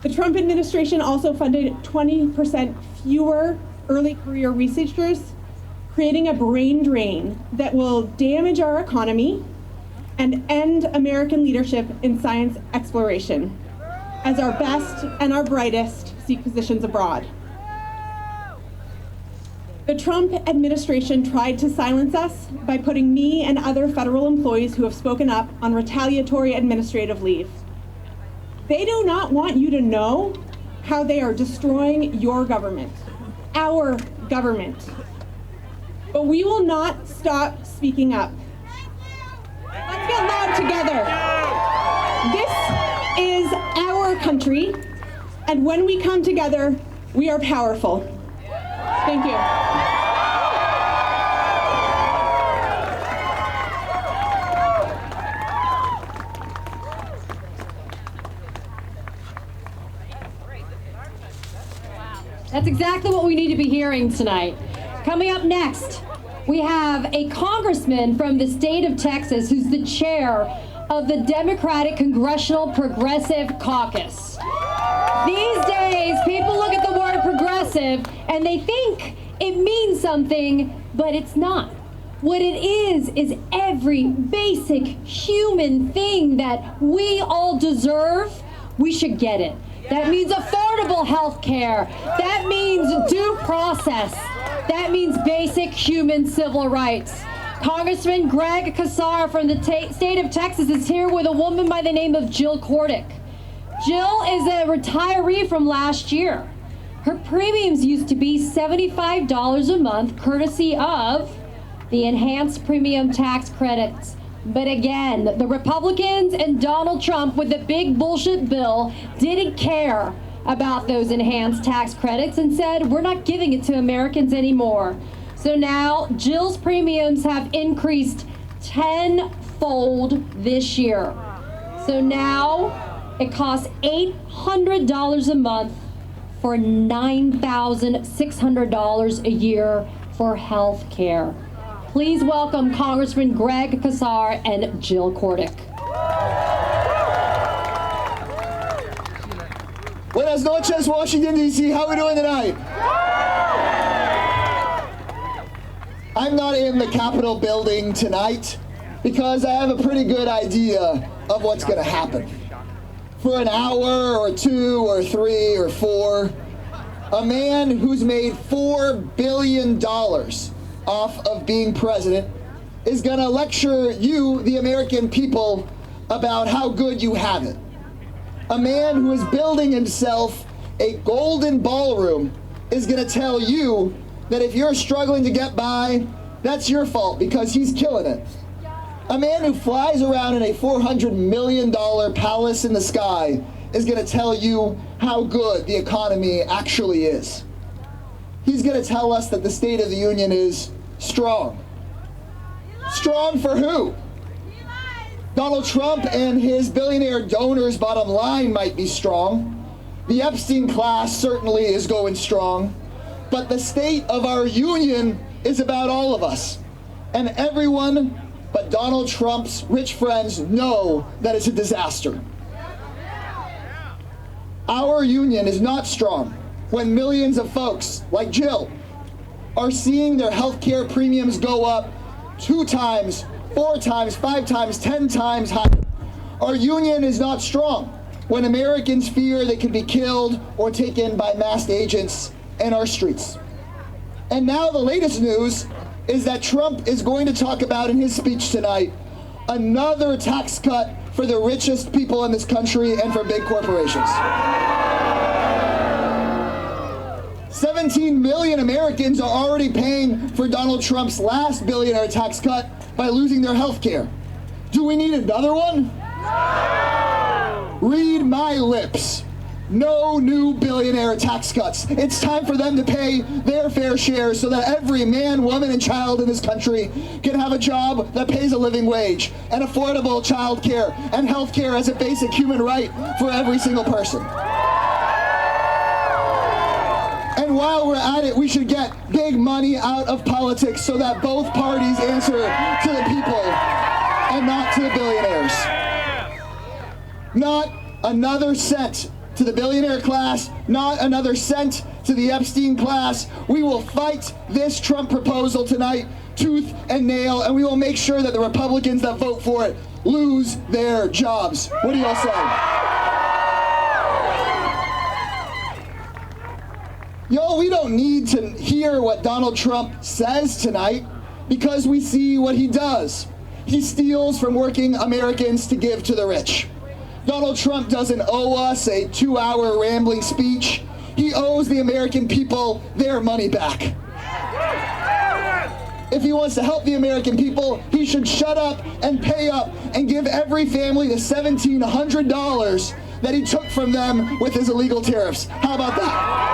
The Trump administration also funded 20% fewer early career researchers, creating a brain drain that will damage our economy and end American leadership in science exploration, as our best and our brightest seek positions abroad. The Trump administration tried to silence us by putting me and other federal employees who have spoken up on retaliatory administrative leave. They do not want you to know how they are destroying your government, our government. But we will not stop speaking up. Let's get loud together. This is our country, and when we come together, we are powerful. Thank you. That's exactly what we need to be hearing tonight. Coming up next, we have a congressman from the state of Texas who's the chair of the Democratic Congressional Progressive Caucus. These days, people look at the word progressive and they think it means something, but it's not. What it is every basic human thing that we all deserve, we should get it. That means affordable health care. That means due process. That means basic human civil rights. Congressman Greg Casar from the state of Texas is here with a woman by the name of Jill Cordick. Jill is a retiree from last year. Her premiums used to be $75 a month, courtesy of the enhanced premium tax credits. But again, the Republicans and Donald Trump with the big bullshit bill didn't care about those enhanced tax credits and said, we're not giving it to Americans anymore. So now Jill's premiums have increased tenfold this year. So now it costs $800 a month for $9,600 a year for health care. Please welcome Congressman Greg Casar and Jill Cordick. Buenas noches, Washington, D.C. How are we doing tonight? I'm not in the Capitol building tonight because I have a pretty good idea of what's going to happen. For an hour or two or three or four, a man who's made $4 billion off of being president is going to lecture you, the American people, about how good you have it. A man who is building himself a golden ballroom is going to tell you that if you're struggling to get by, that's your fault because he's killing it. A man who flies around in a $400 million palace in the sky is going to tell you how good the economy actually is. He's going to tell us that the State of the Union is strong. Strong for who? Donald Trump and his billionaire donors' bottom line might be strong. The Epstein class certainly is going strong. But the state of our union is about all of us. And everyone but Donald Trump's rich friends know that it's a disaster. Our union is not strong when millions of folks like Jill are seeing their health care premiums go up 2 times, 4 times, 5 times, 10 times higher. Our union is not strong when Americans fear they could be killed or taken by masked agents in our streets. And now the latest news is that Trump is going to talk about in his speech tonight another tax cut for the richest people in this country and for big corporations. 17 million Americans are already paying for Donald Trump's last billionaire tax cut by losing their health care. Do we need another one? Read my lips. No new billionaire tax cuts. It's time for them to pay their fair share so that every man, woman, and child in this country can have a job that pays a living wage and affordable child care and health care as a basic human right for every single person. And while we're at it, we should get big money out of politics so that both parties answer to the people and not to the billionaires. Not another cent to the billionaire class, not another cent to the Epstein class. We will fight this Trump proposal tonight, tooth and nail, and we will make sure that the Republicans that vote for it lose their jobs. What do y'all say? Y'all, we don't need to hear what Donald Trump says tonight because we see what he does. He steals from working Americans to give to the rich. Donald Trump doesn't owe us a 2-hour rambling speech. He owes the American people their money back. If he wants to help the American people, he should shut up and pay up and give every family the $1,700 that he took from them with his illegal tariffs. How about that?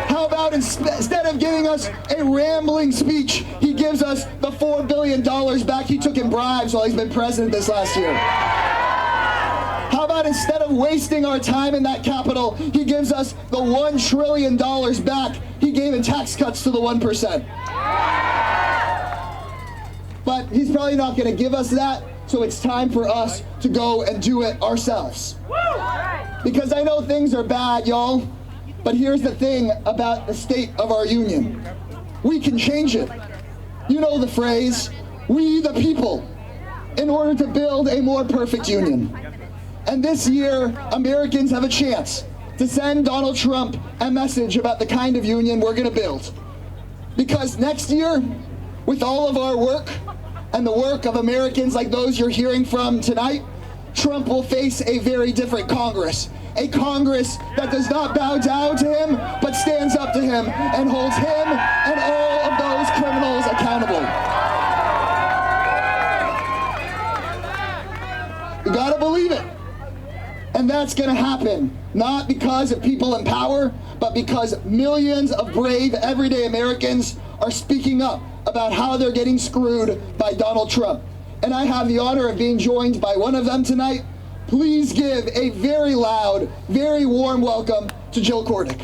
How about instead of giving us a rambling speech, he gives us the $4 billion back he took in bribes while he's been president this last year? How about instead of wasting our time in that Capitol, he gives us the $1 trillion back he gave in tax cuts to the 1%. But he's probably not going to give us that, so it's time for us to go and do it ourselves. Because I know things are bad, y'all, but here's the thing about the state of our union. We can change it. You know the phrase, we the people, in order to build a more perfect union. And this year, Americans have a chance to send Donald Trump a message about the kind of union we're going to build. Because next year, with all of our work and the work of Americans like those you're hearing from tonight, Trump will face a very different Congress. A Congress that does not bow down to him, but stands up to him and holds him and all of those criminals accountable. You gotta believe it. And that's going to happen, not because of people in power, but because millions of brave, everyday Americans are speaking up about how they're getting screwed by Donald Trump. And I have the honor of being joined by one of them tonight. Please give a very loud, very warm welcome to Jill Cordick.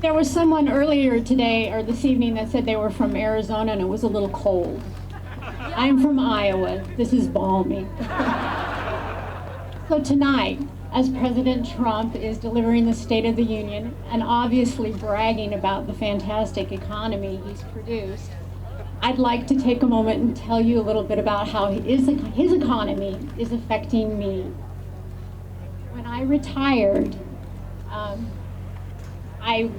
There was someone earlier today or this evening that said they were from Arizona and it was a little cold. I'm from Iowa. This is balmy. So tonight, as President Trump is delivering the State of the Union and obviously bragging about the fantastic economy he's produced, I'd like to take a moment and tell you a little bit about how his economy is affecting me. When I retired, I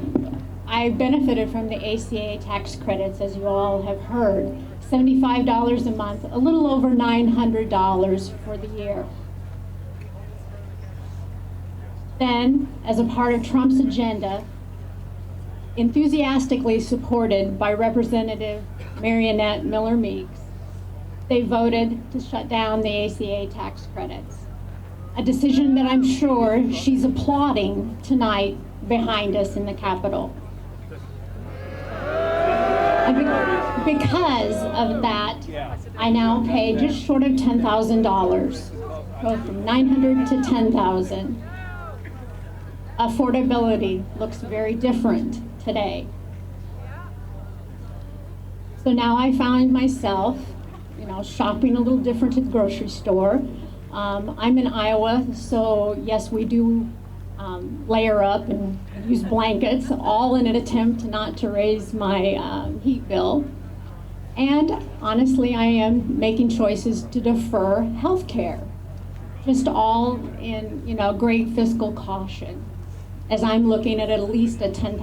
benefited from the ACA tax credits, as you all have heard. $75 a month, a little over $900 for the year. Then, as a part of Trump's agenda, enthusiastically supported by Representative Marionette Miller Meeks, they voted to shut down the ACA tax credits. A decision that I'm sure she's applauding tonight behind us in the Capitol. And because of that, I now pay just short of $10,000, go from $900 to $10,000. Affordability looks very different today. So now I find myself, shopping a little different at the grocery store. I'm in Iowa, so yes, we do layer up and use blankets, all in an attempt not to raise my heat bill. And honestly, I am making choices to defer health care, just all in great fiscal caution, as I'm looking at least a $10,000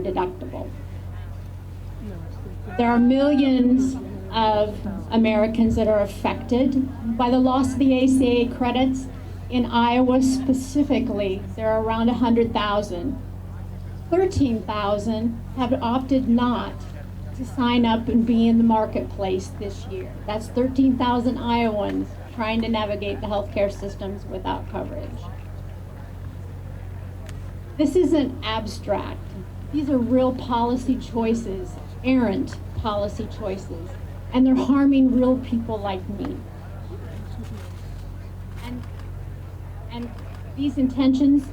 deductible. There are millions of Americans that are affected by the loss of the ACA credits. In Iowa specifically, there are around 100,000. 13,000 have opted not to sign up and be in the marketplace this year. That's 13,000 Iowans trying to navigate the healthcare systems without coverage. This isn't abstract. These are real policy choices, errant policy choices, and they're harming real people like me. And these intentions,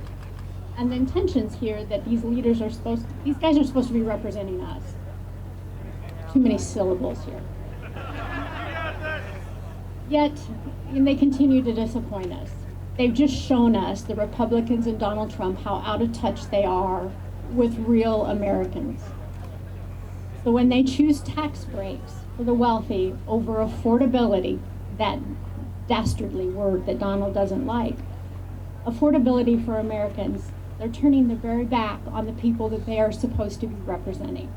and the intentions here that these leaders are these guys are supposed to be representing us. Too many syllables here. Yet, they continue to disappoint us. They've just shown us, the Republicans and Donald Trump, how out of touch they are with real Americans. So when they choose tax breaks for the wealthy over affordability, that dastardly word that Donald doesn't like. Affordability for Americans, they're turning their very back on the people that they are supposed to be representing.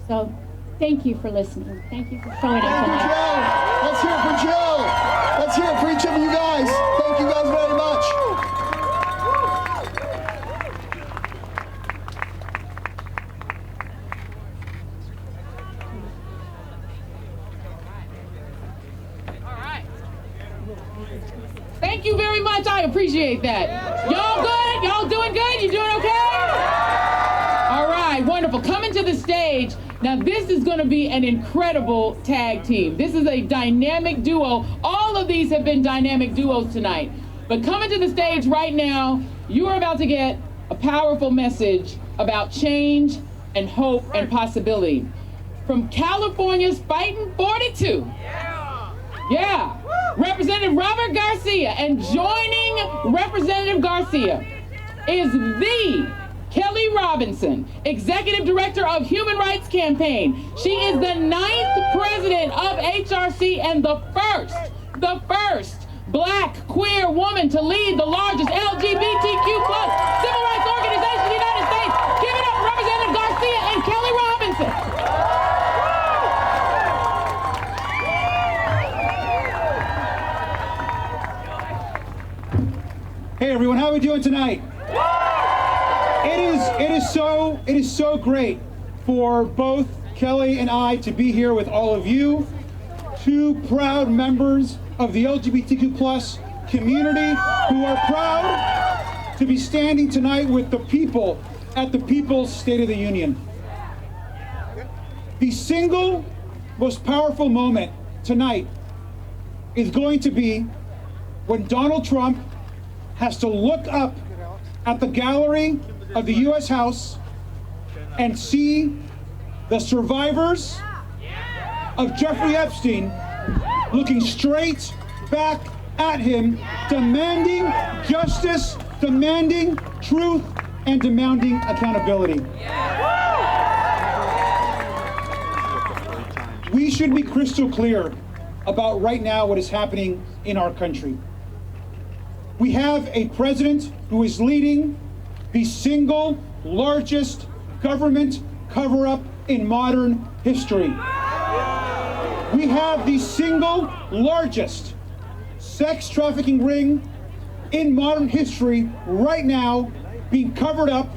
So thank you for listening. Thank you for showing up tonight. Joe. Let's hear it for Joe. Let's hear it for each of you guys. Thank you guys very much. Thank you very much. I appreciate that. Y'all good? Y'all doing good? You doing okay? All right, wonderful. Coming to the stage. Now, this is going to be an incredible tag team. This is a dynamic duo. All of these have been dynamic duos tonight. But coming to the stage right now, you are about to get a powerful message about change and hope and possibility. From California's Fighting 42. Yeah. Representative Robert Garcia, and joining Representative Garcia is the Kelly Robinson, Executive Director of Human Rights Campaign. She is the 9th president of HRC and the first Black queer woman to lead the largest LGBTQ+ civil rights organization in the United States. Give it up for Representative Garcia and Kelly Robinson. Hey everyone, how are we doing tonight? It is so great for both Kelly and I to be here with all of you, two proud members of the LGBTQ+ community who are proud to be standing tonight with the people at the People's State of the Union. The single most powerful moment tonight is going to be when Donald Trump has to look up at the gallery of the U.S. House and see the survivors of Jeffrey Epstein looking straight back at him, demanding justice, demanding truth, and demanding accountability. We should be crystal clear about right now what is happening in our country. We have a president who is leading the single largest government cover-up in modern history. We have the single largest sex trafficking ring in modern history right now being covered up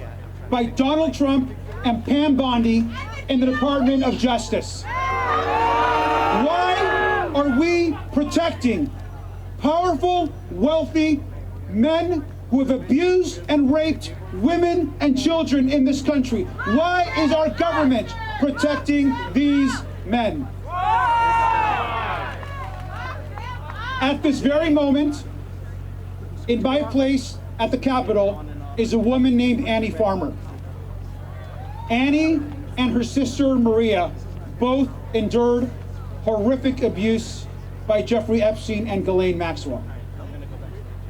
by Donald Trump and Pam Bondi in the Department of Justice. Why are we protecting powerful, wealthy men who have abused and raped women and children in this country? Why is our government protecting these men? At this very moment, in my place at the Capitol, is a woman named Annie Farmer. Annie and her sister Maria both endured horrific abuse by Jeffrey Epstein and Ghislaine Maxwell.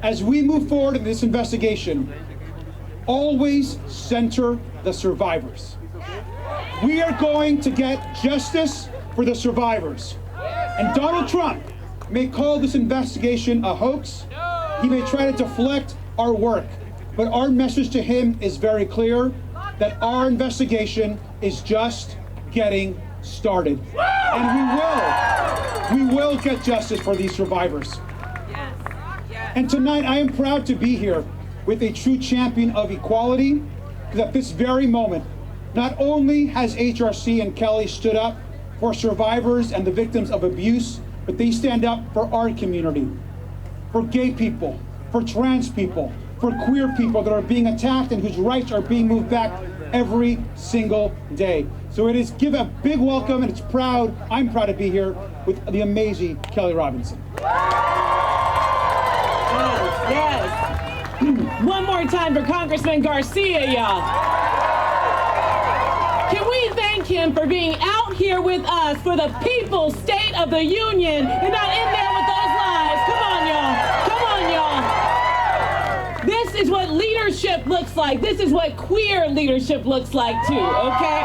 As we move forward in this investigation, always center the survivors. We are going to get justice for the survivors. And Donald Trump may call this investigation a hoax. He may try to deflect our work. But our message to him is very clear, that our investigation is just getting started. And we will get justice for these survivors. And tonight I am proud to be here with a true champion of equality, because at this very moment, not only has HRC and Kelly stood up for survivors and the victims of abuse, but they stand up for our community, for gay people, for trans people, for queer people that are being attacked and whose rights are being moved back every single day. So it is, give a big welcome, and I'm proud to be here with the amazing Kelly Robinson. Yes. One more time for Congressman Garcia, y'all. Can we thank him for being out here with us for the People's State of the Union and not in there with those lies? Come on, y'all. Come on, y'all. This is what leadership looks like. This is what queer leadership looks like, too, okay?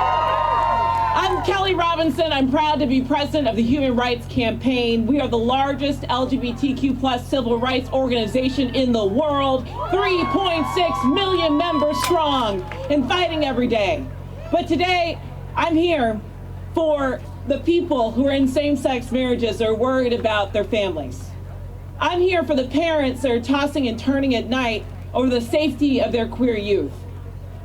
I'm Kelly Robinson. I'm proud to be president of the Human Rights Campaign. We are the largest LGBTQ plus civil rights organization in the world, 3.6 million members strong and fighting every day. But today, I'm here for the people who are in same-sex marriages or are worried about their families. I'm here for the parents that are tossing and turning at night over the safety of their queer youth.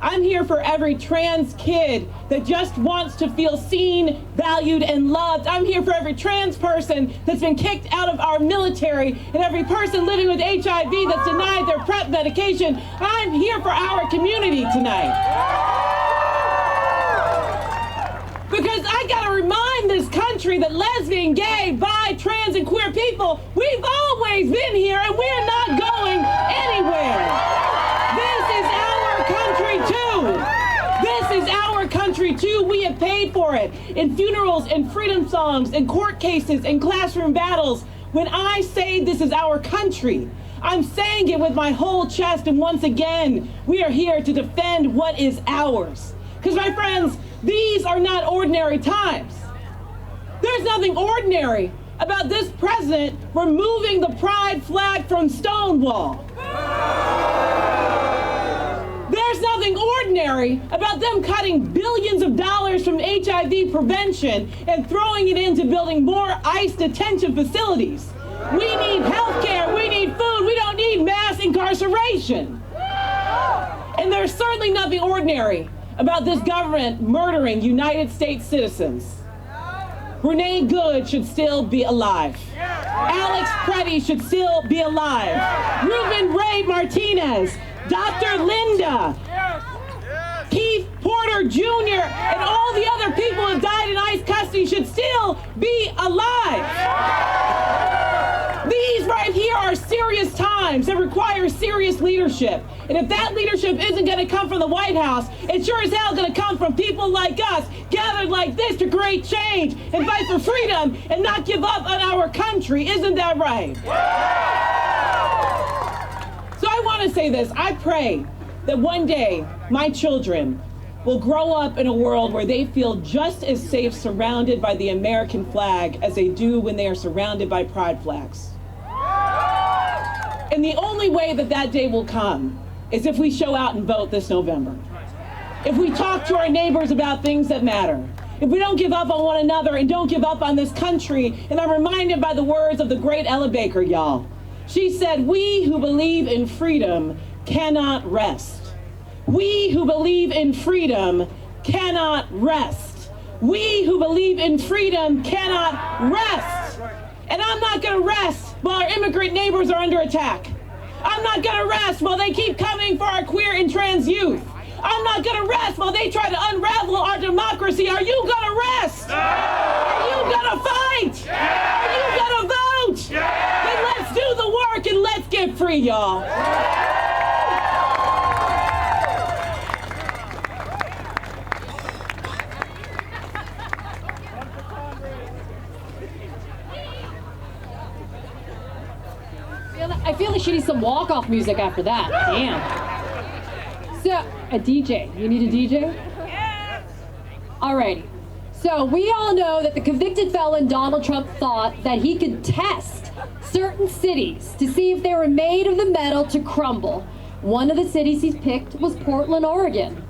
I'm here for every trans kid that just wants to feel seen, valued, and loved. I'm here for every trans person that's been kicked out of our military and every person living with HIV that's denied their PrEP medication. I'm here for our community tonight. Because I gotta remind this country that lesbian, gay, bi, trans, and queer people, we've always been here and we're not going anywhere. This is our country too. This is our country too. We have paid for it in funerals, in freedom songs, in court cases, in classroom battles. When I say this is our country, I'm saying it with my whole chest, and once again, we are here to defend what is ours. Because my friends, these are not ordinary times. There's nothing ordinary about this president removing the pride flag from Stonewall. There's nothing ordinary about them cutting billions of dollars from HIV prevention and throwing it into building more ICE detention facilities. We need health care, we need food, we don't need mass incarceration. And there's certainly nothing ordinary about this government murdering United States citizens. Renee Good should still be alive. Alex Preddy should still be alive. Ruben Ray Martinez, Dr. Linda, Keith Porter Jr., and all the other people who died in ICE custody should still be alive. These right here are serious times that require serious leadership. And if that leadership isn't going to come from the White House, it sure as hell going to come from people like us, gathered like this to create change and fight for freedom and not give up on our country. Isn't that right? So I want to say this. I pray that one day my children will grow up in a world where they feel just as safe surrounded by the American flag as they do when they are surrounded by pride flags. And the only way that that day will come is if we show out and vote this November. If we talk to our neighbors about things that matter. If we don't give up on one another and don't give up on this country. And I'm reminded by the words of the great Ella Baker, y'all. She said, "We who believe in freedom cannot rest. We who believe in freedom cannot rest. We who believe in freedom cannot rest." And I'm not going to rest while our immigrant neighbors are under attack. I'm not going to rest while they keep coming for our queer and trans youth. I'm not going to rest while they try to unravel our democracy. Are you going to rest? No! Are you going to fight? Yeah! Are you going to vote? Yeah! Then let's do the work and let's get free, y'all. I feel like she needs some walk-off music after that. Damn. So, a DJ. You need a DJ? Yes. Alrighty. So, we all know that the convicted felon Donald Trump thought that he could test certain cities to see if they were made of the metal to crumble. One of the cities he's picked was Portland, Oregon.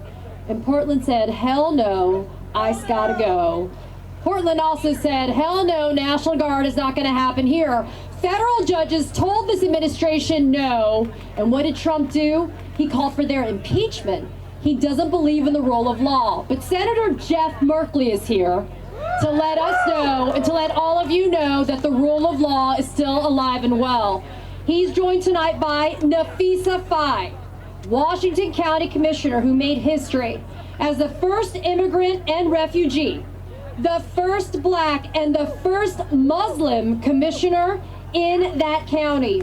And Portland said, "Hell no, ICE gotta go." Portland also said, "Hell no, National Guard is not going to happen here." Federal judges told this administration no. And what did Trump do? He called for their impeachment. He doesn't believe in the rule of law. But Senator Jeff Merkley is here to let us know and to let all of you know that the rule of law is still alive and well. He's joined tonight by Nafisa Faye, Washington County Commissioner, who made history as the first immigrant and refugee, the first Black and the first Muslim commissioner in that county.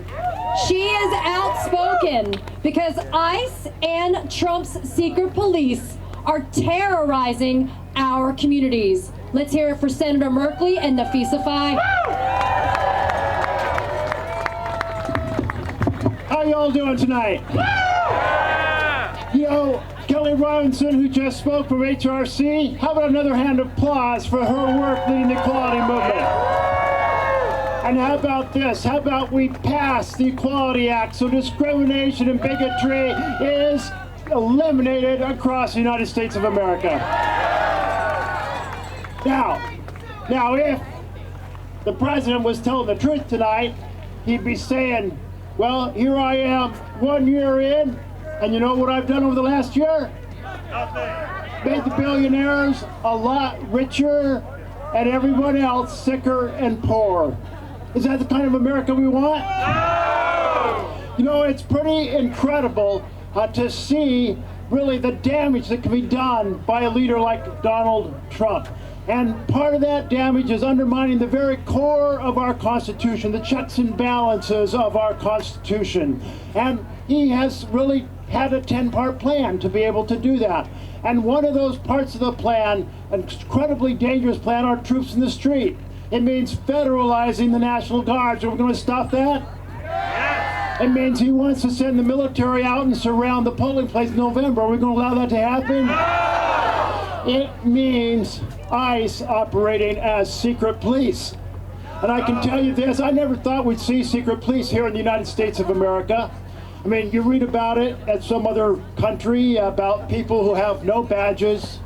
She is outspoken because ICE and Trump's secret police are terrorizing our communities. Let's hear it for Senator Merkley and Nafisa Faye. How y'all doing tonight? You know, Kelly Kelly Robinson, who just spoke from HRC. How about another hand of applause for her work leading the equality movement? And how about this? How about we pass the Equality Act so discrimination and bigotry is eliminated across the United States of America? Now, if the president was telling the truth tonight, he'd be saying, well, here I am 1 year in, and you know what I've done over the last year? Nothing. Made the billionaires a lot richer and everyone else sicker and poorer. Is that the kind of America we want? No! You know, it's pretty incredible to see really the damage that can be done by a leader like Donald Trump. And part of that damage is undermining the very core of our Constitution, the checks and balances of our Constitution. And he has really had a 10-part plan to be able to do that. And one of those parts of the plan, an incredibly dangerous plan, are troops in the street. It means federalizing the National Guards. Are we going to stop that? Yes. It means he wants to send the military out and surround the polling place in November. Are we going to allow that to happen? No. It means ICE operating as secret police. And I can tell you this, I never thought we'd see secret police here in the United States of America. I mean, you read about it at some other country, about people who have no badges.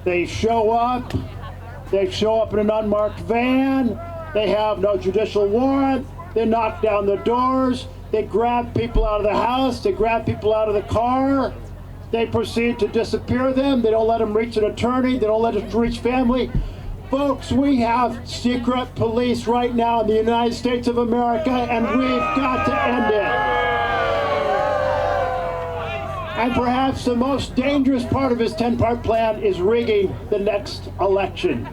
They show up in an unmarked van, they have no judicial warrant, they knock down the doors, they grab people out of the house, they grab people out of the car, they proceed to disappear them, they don't let them reach an attorney, they don't let them reach family. Folks, we have secret police right now in the United States of America, and we've got to end it. And perhaps the most dangerous part of his 10-part plan is rigging the next election.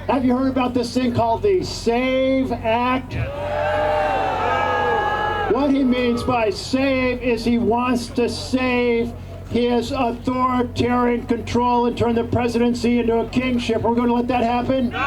Have you heard about this thing called the SAVE Act? What he means by save is he wants to save his authoritarian control and turn the presidency into a kingship. We're going to let that happen? No!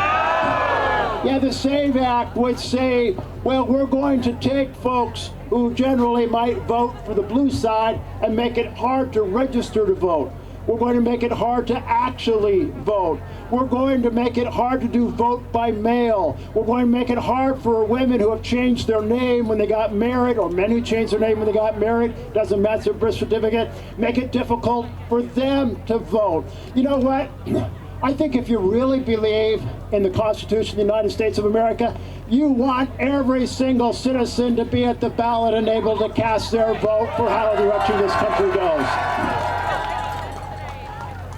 Yeah, the SAVE Act would say, well, we're going to take folks who generally might vote for the blue side and make it hard to register to vote. We're going to make it hard to actually vote. We're going to make it hard to do vote by mail. We're going to make it hard for women who have changed their name when they got married, or men who changed their name when they got married, doesn't match their birth certificate, make it difficult for them to vote. You know what? I think if you really believe in the Constitution of the United States of America, you want every single citizen to be at the ballot and able to cast their vote for how the direction this country goes.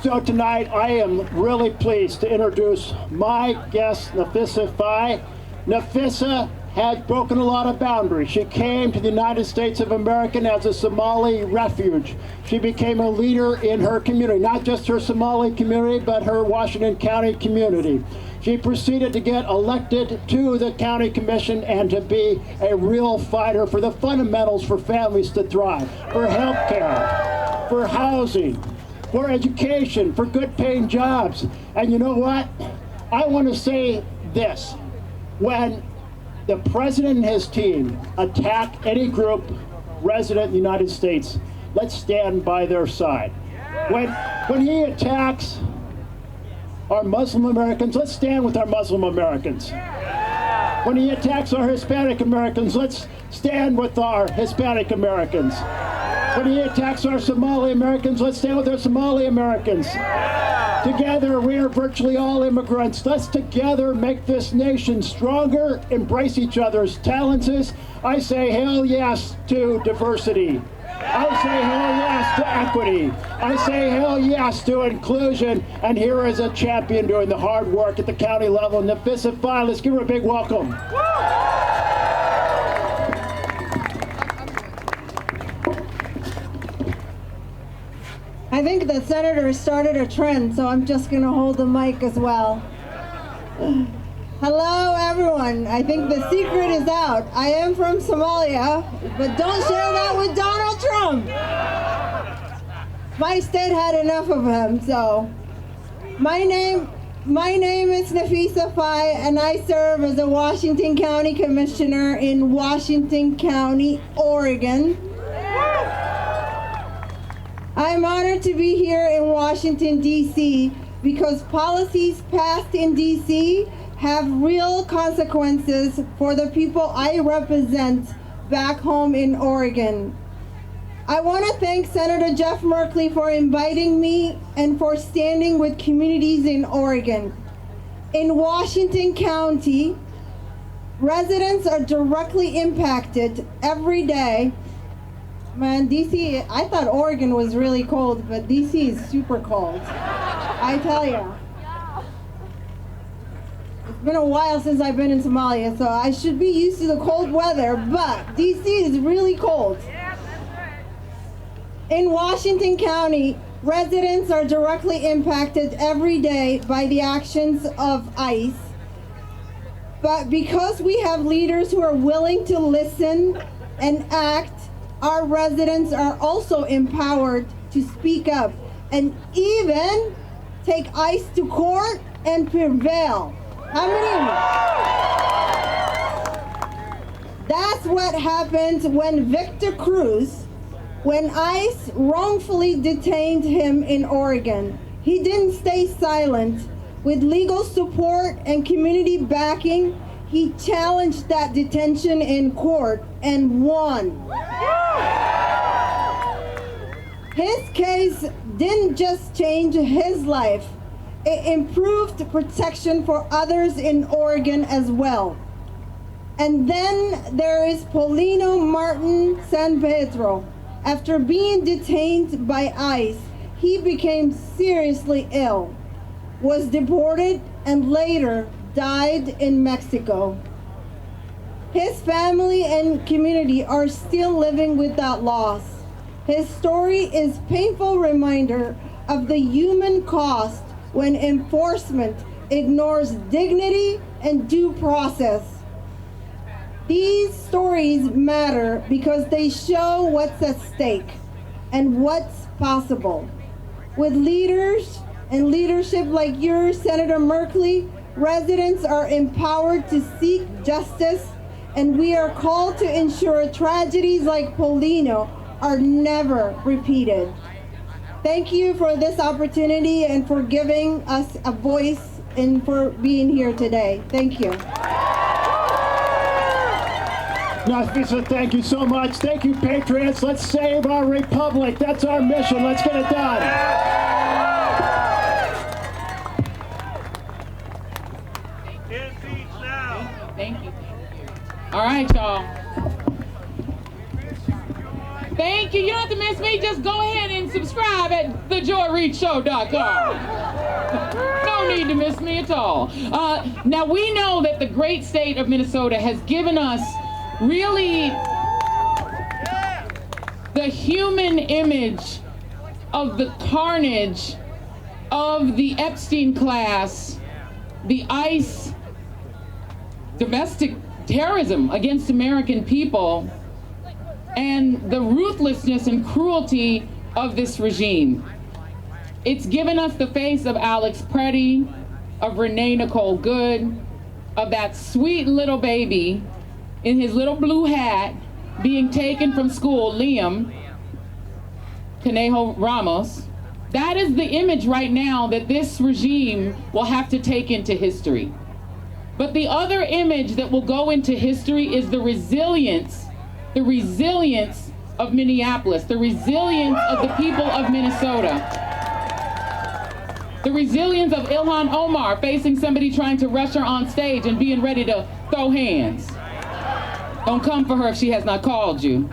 So tonight, I am really pleased to introduce my guest, Nafisa Faye. Nafisa has broken a lot of boundaries. She came to the United States of America as a Somali refuge. She became a leader in her community, not just her Somali community, but her Washington County community. She proceeded to get elected to the county commission and to be a real fighter for the fundamentals for families to thrive, for health care, for housing, for education, for good paying jobs. And you know what? I want to say this. When the president and his team attack any group resident in the United States, let's stand by their side. When he attacks our Muslim Americans, let's stand with our Muslim Americans. When he attacks our Hispanic Americans, let's stand with our Hispanic Americans. When he attacks our Somali Americans, let's stand with our Somali Americans. Together, we are virtually all immigrants. Let's together make this nation stronger, embrace each other's talents. I say hell yes to diversity. I say hell yes to equity. I say hell yes to inclusion. And here is a champion doing the hard work at the county level, Nafisa Faye. Let's give her a big welcome. I think the senator started a trend, so I'm just going to hold the mic as well. Hello, everyone. I think the secret is out. I am from Somalia, but don't share that with Donald Trump. My state had enough of him, so. My name is Nafisa Faye, and I serve as a Washington County Commissioner in Washington County, Oregon. I'm honored to be here in Washington, D.C. because policies passed in D.C. have real consequences for the people I represent back home in Oregon. I want to thank Senator Jeff Merkley for inviting me and for standing with communities in Oregon. In Washington County, residents are directly impacted every day. Man, DC, I thought Oregon was really cold, but DC is super cold. I tell you. It's been a while since I've been in Somalia, so I should be used to the cold weather, but DC is really cold. In Washington County, residents are directly impacted every day by the actions of ICE. But because we have leaders who are willing to listen and act, our residents are also empowered to speak up and even take ICE to court and prevail. How many of you? That's what happened when Victor Cruz, when ICE wrongfully detained him in Oregon. He didn't stay silent. With legal support and community backing, he challenged that detention in court and won. His case didn't just change his life, it improved protection for others in Oregon as well. And then there is Paulino Martin San Pedro. After being detained by ICE, he became seriously ill, was deported, and later died in Mexico. His family and community are still living with that loss. His story is a painful reminder of the human cost when enforcement ignores dignity and due process. These stories matter because they show what's at stake and what's possible. With leaders and leadership like yours, Senator Merkley, residents are empowered to seek justice, and we are called to ensure tragedies like Paulino are never repeated. Thank you for this opportunity and for giving us a voice and for being here today. Thank you. Nafisa, thank you so much. Thank you, Patriots. Let's save our republic. That's our mission. Let's get it done. Thank you. All right, y'all. Thank you. You don't have to miss me. Just go ahead and subscribe at thejoyreedshow.com. No need to miss me at all. Now, we know that the great state of Minnesota has given us really the human image of the carnage of the Epstein class, the ICE domestic terrorism against American people, and the ruthlessness and cruelty of this regime. It's given us the face of Alex Preddy, of Renee Nicole Good, of that sweet little baby in his little blue hat being taken from school, Liam Conejo Ramos. That is the image right now that this regime will have to take into history. But the other image that will go into history is the resilience of Minneapolis, the resilience of the people of Minnesota, the resilience of Ilhan Omar facing somebody trying to rush her on stage and being ready to throw hands. Don't come for her if she has not called you.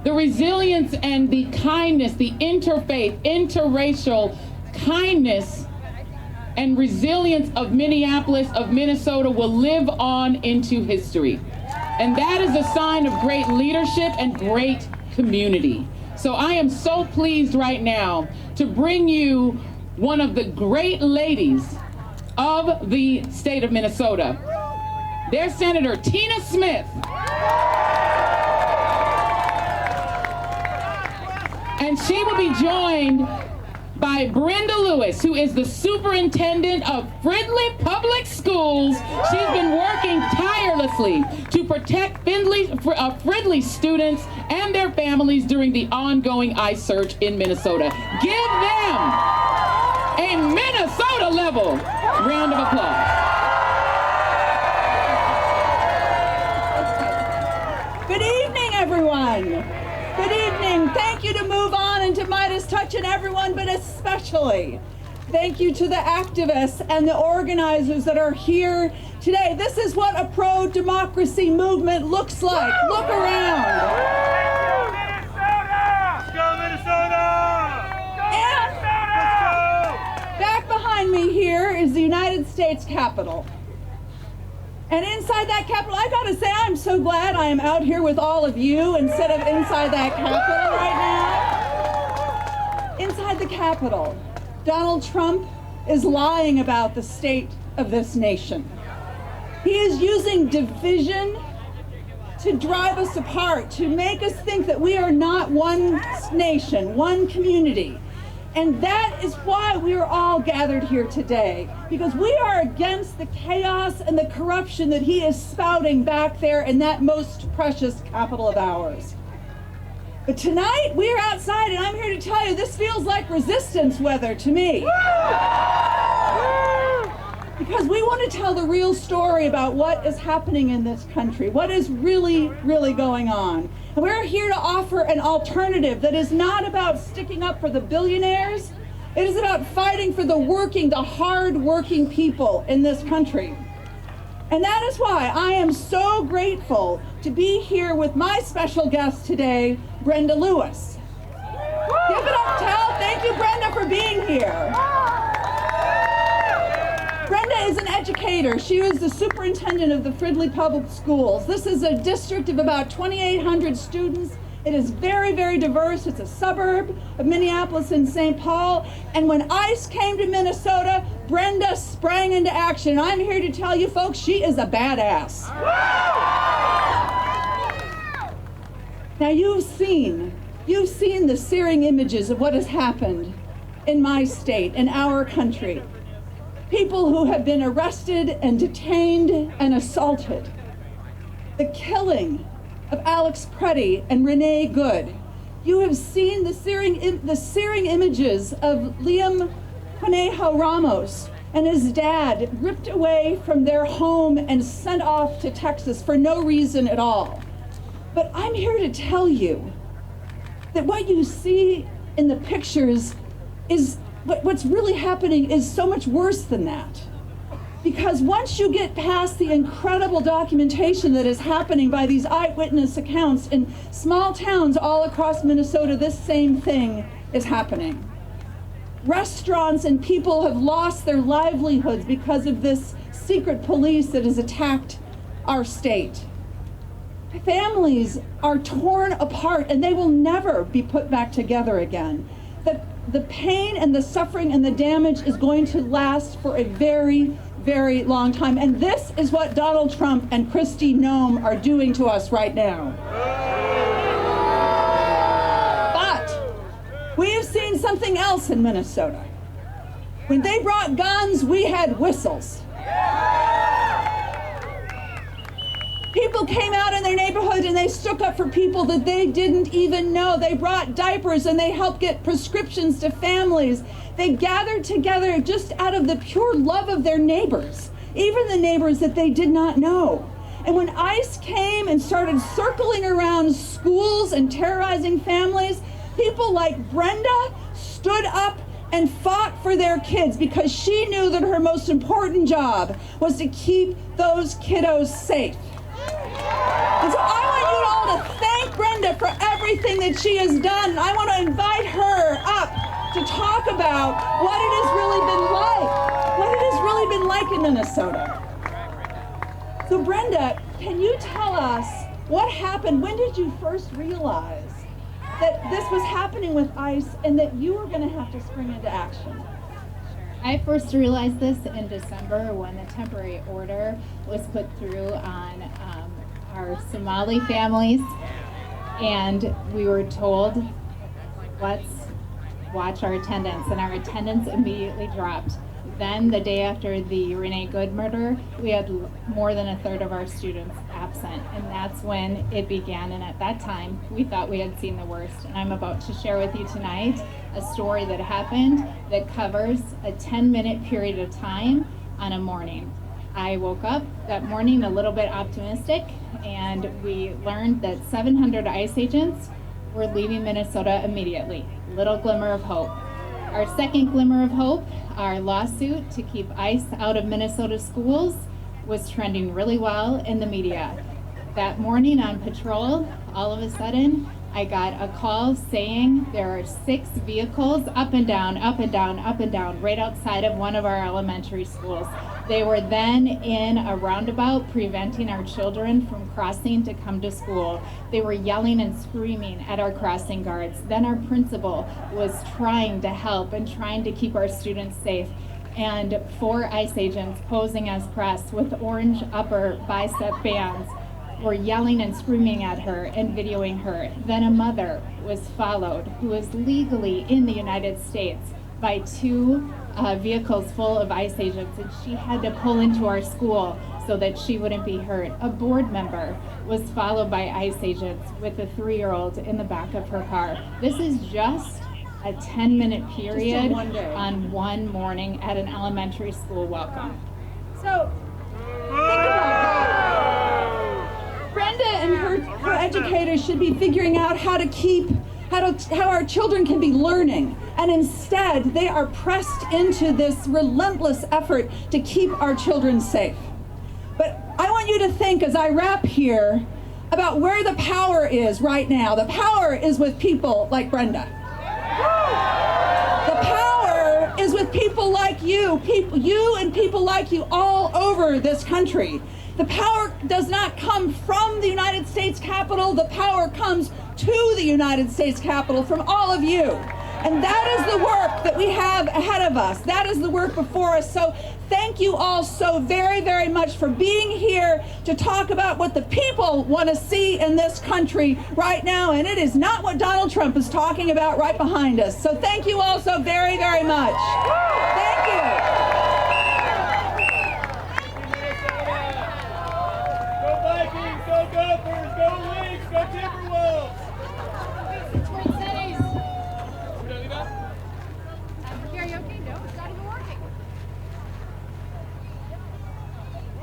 The resilience and the kindness, the interfaith, interracial kindness and resilience of Minneapolis, of Minnesota will live on into history. And that is a sign of great leadership and great community. So I am so pleased right now to bring you one of the great ladies of the state of Minnesota. There's Senator Tina Smith. And she will be joined by Brenda Lewis, who is the superintendent of Fridley Public Schools. She's been working tirelessly to protect Fridley students and their families during the ongoing ICE search in Minnesota. Give them a Minnesota level round of applause. Good evening, everyone. Good evening. Thank you to Move On and to Midas Touch and everyone, but especially thank you to the activists and the organizers that are here today. This is what a pro-democracy movement looks like. Look around. Let's go, Minnesota! And back behind me here is the United States Capitol. And inside that Capitol, I gotta say, I'm so glad I am out here with all of you instead of inside that Capitol right now. Inside the Capitol, Donald Trump is lying about the state of this nation. He is using division to drive us apart, to make us think that we are not one nation, one community. And that is why we are all gathered here today, because we are against the chaos and the corruption that he is spouting back there in that most precious capital of ours. But tonight we are outside, and I'm here to tell you this feels like resistance weather to me. Because we want to tell the real story about what is happening in this country, what is really, really going on. And we're here to offer an alternative that is not about sticking up for the billionaires. It is about fighting for the working, the hard-working people in this country. And that is why I am so grateful to be here with my special guest today, Brenda Lewis. Give it up, Tell. Thank you, Brenda, for being here. Brenda is an educator. She was the superintendent of the Fridley Public Schools. This is a district of about 2,800 students. It is very, very diverse. It's a suburb of Minneapolis and St. Paul. And when ICE came to Minnesota, Brenda sprang into action. I'm here to tell you folks, she is a badass. Now you've seen the searing images of what has happened in my state, in our country. People who have been arrested and detained and assaulted. The killing of Alex Preddy and Renee Good. You have seen the searing images of Liam Conejo Ramos and his dad ripped away from their home and sent off to Texas for no reason at all. But I'm here to tell you that what you see in the pictures is what's really happening is so much worse than that. Because once you get past the incredible documentation that is happening by these eyewitness accounts in small towns all across Minnesota, this same thing is happening. Restaurants and people have lost their livelihoods because of this secret police that has attacked our state. Families are torn apart and they will never be put back together again. The pain and the suffering and the damage is going to last for a very, very long time. And this is what Donald Trump and Kristi Noem are doing to us right now. But we have seen something else in Minnesota. When they brought guns, we had whistles. People came out in their neighborhood and they stuck up for people that they didn't even know. They brought diapers and they helped get prescriptions to families. They gathered together just out of the pure love of their neighbors, even the neighbors that they did not know. And when ICE came and started circling around schools and terrorizing families, people like Brenda stood up and fought for their kids because she knew that her most important job was to keep those kiddos safe. And so I want you all to thank Brenda for everything that she has done. And I want to invite her up to talk about what it has really been like in Minnesota. So Brenda, can you tell us what happened? When did you first realize that this was happening with ICE and that you were going to have to spring into action? I first realized this in December when the temporary order was put through on our Somali families, and we were told, let's watch our attendance, and our attendance immediately dropped. Then the day after the Renee Good murder, we had more than a third of our students absent. And that's when it began. And at that time, we thought we had seen the worst. And I'm about to share with you tonight a story that happened that covers a 10-minute period of time on a morning. I woke up that morning a little bit optimistic, and we learned that 700 ICE agents were leaving Minnesota immediately. Little glimmer of hope. Our second glimmer of hope, our lawsuit to keep ICE out of Minnesota schools, was trending really well in the media. That morning on patrol, all of a sudden, I got a call saying there are 6 vehicles up and down, up and down, up and down, right outside of one of our elementary schools. They were then in a roundabout preventing our children from crossing to come to school. They were yelling and screaming at our crossing guards. Then our principal was trying to help and trying to keep our students safe. And 4 ICE agents posing as press with orange upper bicep bands were yelling and screaming at her and videoing her. Then a mother was followed who was legally in the United States by 2 vehicles full of ICE agents, and she had to pull into our school so that she wouldn't be hurt. A board member was followed by ICE agents with a 3-year-old in the back of her car. This is just a 10-minute period on one morning at an elementary school welcome. So, think about that. Brenda and her educators should be figuring out how our children can be learning. And instead, they are pressed into this relentless effort to keep our children safe. But I want you to think, as I wrap here, about where the power is right now. The power is with people like Brenda. The power is with people like you, you and people like you all over this country. The power does not come from the United States Capitol. The power comes to the United States Capitol from all of you. And that is the work that we have ahead of us. That is the work before us. So thank you all so very, very much for being here to talk about what the people want to see in this country right now. And it is not what Donald Trump is talking about right behind us. So thank you all so very, very much. Thank you. Go Vikings, go Gophers, go Leafs, go Timberwolves.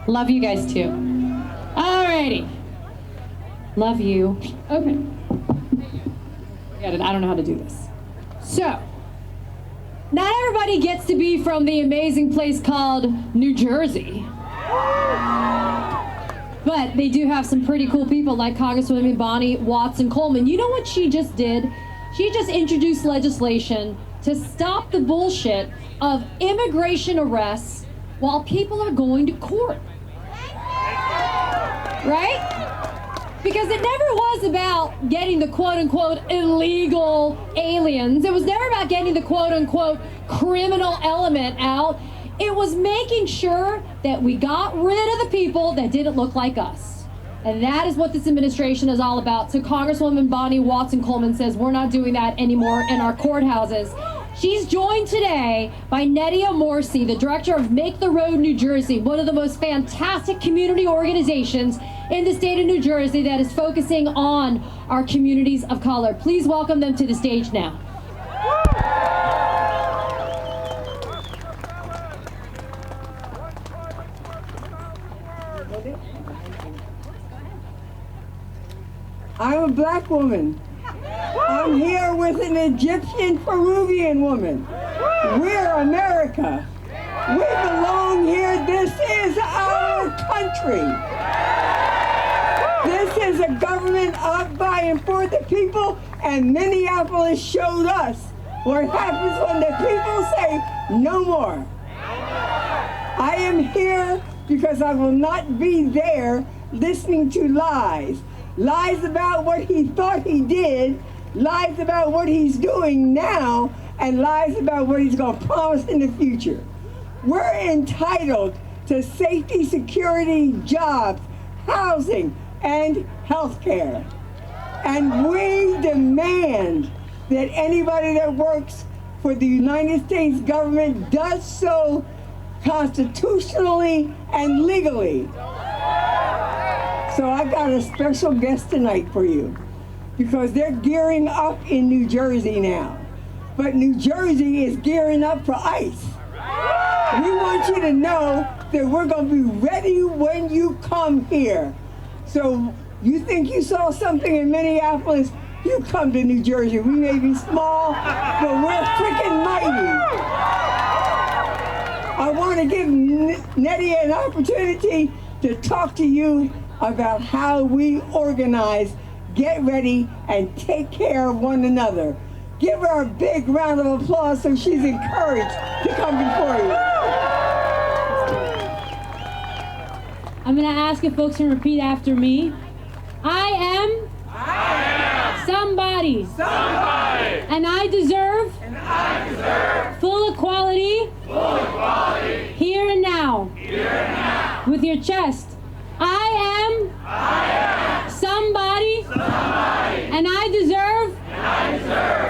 Love you guys too. Alrighty. Love you. Okay. I don't know how to do this. So, not everybody gets to be from the amazing place called New Jersey. But they do have some pretty cool people like Congresswoman Bonnie Watson-Coleman. You know what she just did? She just introduced legislation to stop the bullshit of immigration arrests while people are going to court. Right? Because it never was about getting the quote-unquote illegal aliens. It was never about getting the quote-unquote criminal element out. It was making sure that we got rid of the people that didn't look like us. And that is what this administration is all about. So Congresswoman Bonnie Watson-Coleman says we're not doing that anymore in our courthouses. She's joined today by Nedia Morsi, the director of Make the Road New Jersey, one of the most fantastic community organizations in the state of New Jersey that is focusing on our communities of color. Please welcome them to the stage now. I'm a black woman. I'm here with an Egyptian Peruvian woman. We're America. We belong here. This is our country. This is a government of, by, and for the people, and Minneapolis showed us what happens when the people say no more. I am here because I will not be there listening to lies. Lies about what he thought he did, lies about what he's doing now, and lies about what he's going to promise in the future. We're entitled to safety, security, jobs, housing, and health care. And we demand that anybody that works for the United States government does so constitutionally and legally. So I got a special guest tonight for you because they're gearing up in New Jersey now. But New Jersey is gearing up for ICE. We want you to know that we're going to be ready when you come here. So you think you saw something in Minneapolis? You come to New Jersey. We may be small, but we're freaking mighty. I want to give Nettie an opportunity to talk to you about how we organize, get ready, and take care of one another. Give her a big round of applause so she's encouraged to come before you. I'm going to ask if folks can repeat after me. I am somebody. And I deserve full equality here and now. With your chest. I am somebody. And I deserve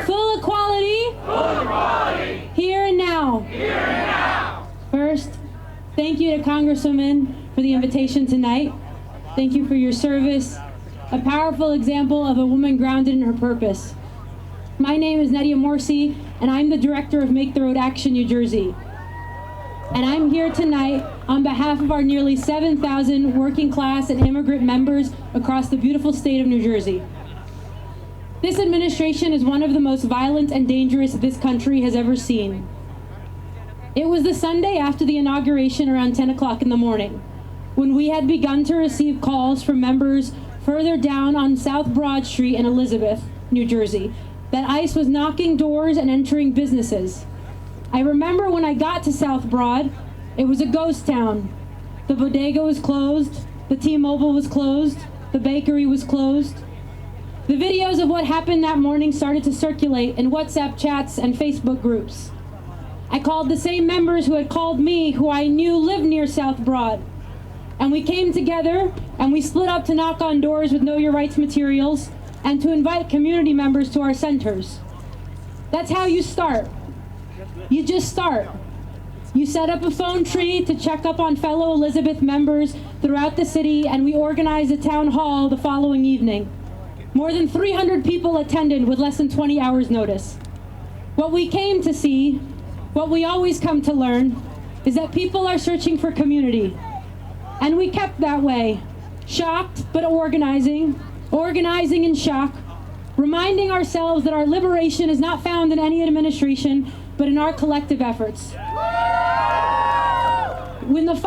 full equality here and now. First, thank you to Congresswoman for the invitation tonight. Thank you for your service. A powerful example of a woman grounded in her purpose. My name is Nadia Morsi, and I'm the director of Make the Road Action New Jersey. And I'm here tonight on behalf of our nearly 7,000 working class and immigrant members across the beautiful state of New Jersey. This administration is one of the most violent and dangerous this country has ever seen. It was the Sunday after the inauguration around 10 o'clock in the morning, when we had begun to receive calls from members further down on South Broad Street in Elizabeth, New Jersey, that ICE was knocking doors and entering businesses. I remember when I got to South Broad, it was a ghost town. The bodega was closed, the T-Mobile was closed, the bakery was closed. The videos of what happened that morning started to circulate in WhatsApp chats and Facebook groups. I called the same members who had called me, who I knew lived near South Broad. And we came together and we split up to knock on doors with Know Your Rights materials and to invite community members to our centers. That's how you start. You just start. You set up a phone tree to check up on fellow Elizabeth members throughout the city, and we organized a town hall the following evening. More than 300 people attended with less than 20 hours notice. What we came to see, what we always come to learn, is that people are searching for community. And we kept that way, shocked but organizing in shock, reminding ourselves that our liberation is not found in any administration, but in our collective efforts. When the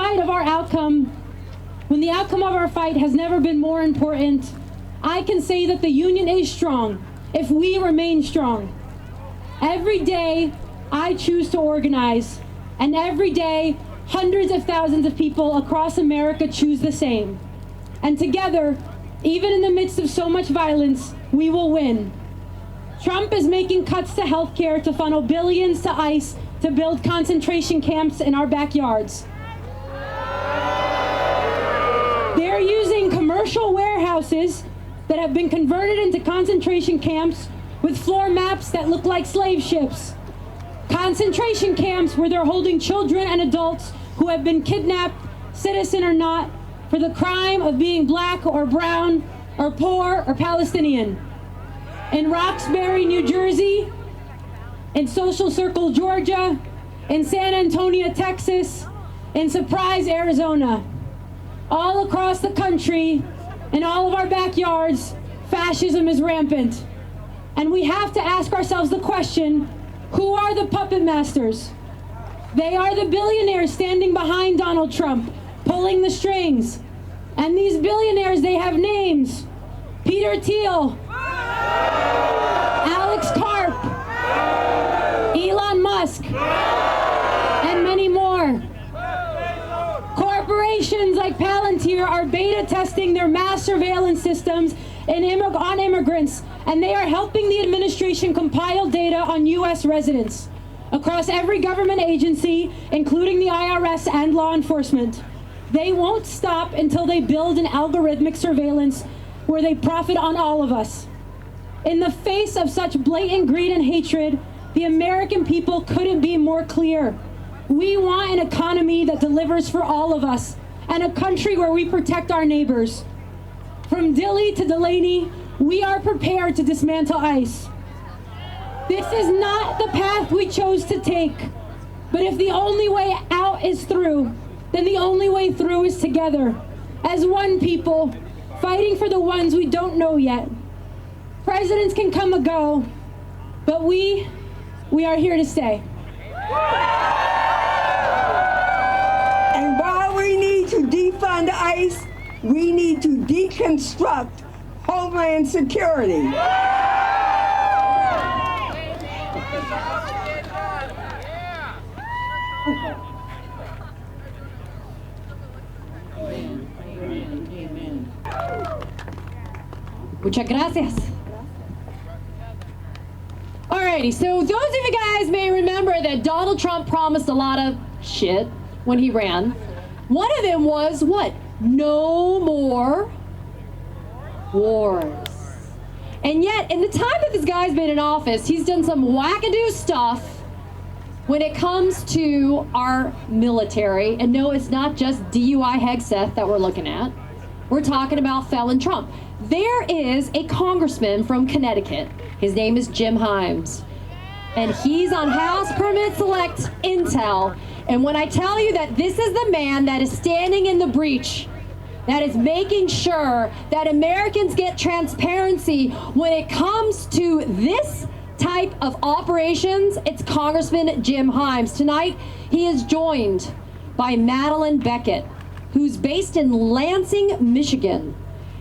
outcome of our fight has never been more important, I can say that the union is strong if we remain strong. Every day, I choose to organize, and every day, hundreds of thousands of people across America choose the same. And together, even in the midst of so much violence, we will win. Trump is making cuts to healthcare to funnel billions to ICE to build concentration camps in our backyards. They're using commercial warehouses that have been converted into concentration camps with floor maps that look like slave ships. Concentration camps where they're holding children and adults who have been kidnapped, citizen or not, for the crime of being black or brown or poor or Palestinian. In Roxbury, New Jersey, in Social Circle, Georgia, in San Antonio, Texas, in Surprise, Arizona. All across the country, in all of our backyards, fascism is rampant. And we have to ask ourselves the question, who are the puppet masters? They are the billionaires standing behind Donald Trump, pulling the strings. And these billionaires, they have names. Peter Thiel, Alex Karp, Elon Musk, and many more. Corporations like Palantir are beta testing their mass surveillance systems on immigrants, and they are helping the administration compile data on U.S. residents across every government agency, including the IRS and law enforcement. They won't stop until they build an algorithmic surveillance where they profit on all of us. In the face of such blatant greed and hatred, the American people couldn't be more clear. We want an economy that delivers for all of us, and a country where we protect our neighbors. From Dilley to Delaney, we are prepared to dismantle ICE. This is not the path we chose to take, but if the only way out is through, then the only way through is together, as one people, fighting for the ones we don't know yet. Presidents can come and go, but we are here to stay. And while we need to defund ICE, we need to deconstruct Homeland Security. Muchas gracias. Alrighty, so those of you guys may remember that Donald Trump promised a lot of shit when he ran. One of them was what? No more wars. And yet, in the time that this guy's been in office, he's done some wackadoo stuff when it comes to our military. And no, it's not just DUI Hegseth that we're looking at. We're talking about felon Trump. There is a congressman from Connecticut. His name is Jim Himes. And he's on House Permit Select Intel. And when I tell you that this is the man that is standing in the breach, that is making sure that Americans get transparency when it comes to this type of operations, it's Congressman Jim Himes. Tonight, he is joined by Madeline Beckett, who's based in Lansing, Michigan.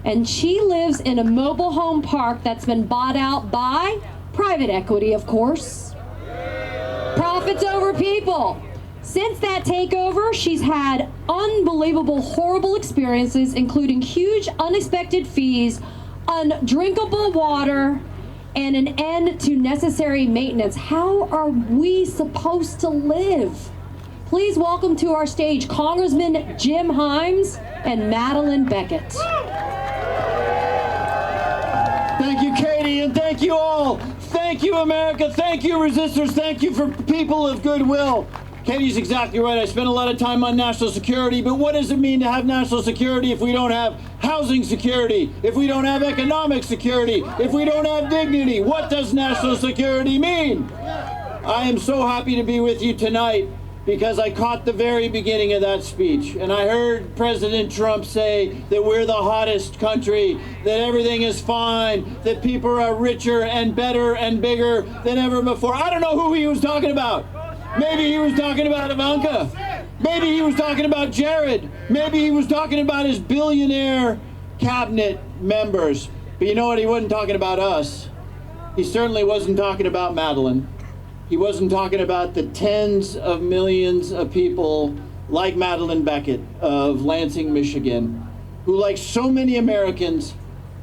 And she lives in a mobile home park that's been bought out by private equity, of course. Profits over people. Since that takeover, she's had unbelievable, horrible experiences, including huge unexpected fees, undrinkable water, and an end to necessary maintenance. How are we supposed to live? Please welcome to our stage Congressman Jim Himes and Madeline Beckett. Thank you, Katie, and thank you all. Thank you, America. Thank you, resistors. Thank you for people of goodwill. Katie's exactly right. I spent a lot of time on national security, but what does it mean to have national security if we don't have housing security, if we don't have economic security, if we don't have dignity? What does national security mean? I am so happy to be with you tonight because I caught the very beginning of that speech, and I heard President Trump say that we're the hottest country, that everything is fine, that people are richer and better and bigger than ever before. I don't know who he was talking about. Maybe he was talking about Ivanka. Maybe he was talking about Jared. Maybe he was talking about his billionaire cabinet members. But you know what? He wasn't talking about us. He certainly wasn't talking about Madeline. He wasn't talking about the tens of millions of people like Madeline Beckett of Lansing, Michigan, who, like so many Americans,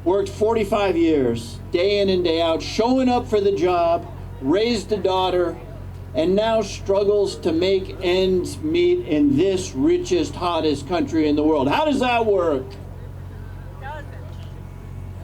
worked 45 years, day in and day out, showing up for the job, raised a daughter, and now struggles to make ends meet in this richest, hottest country in the world. How does that work?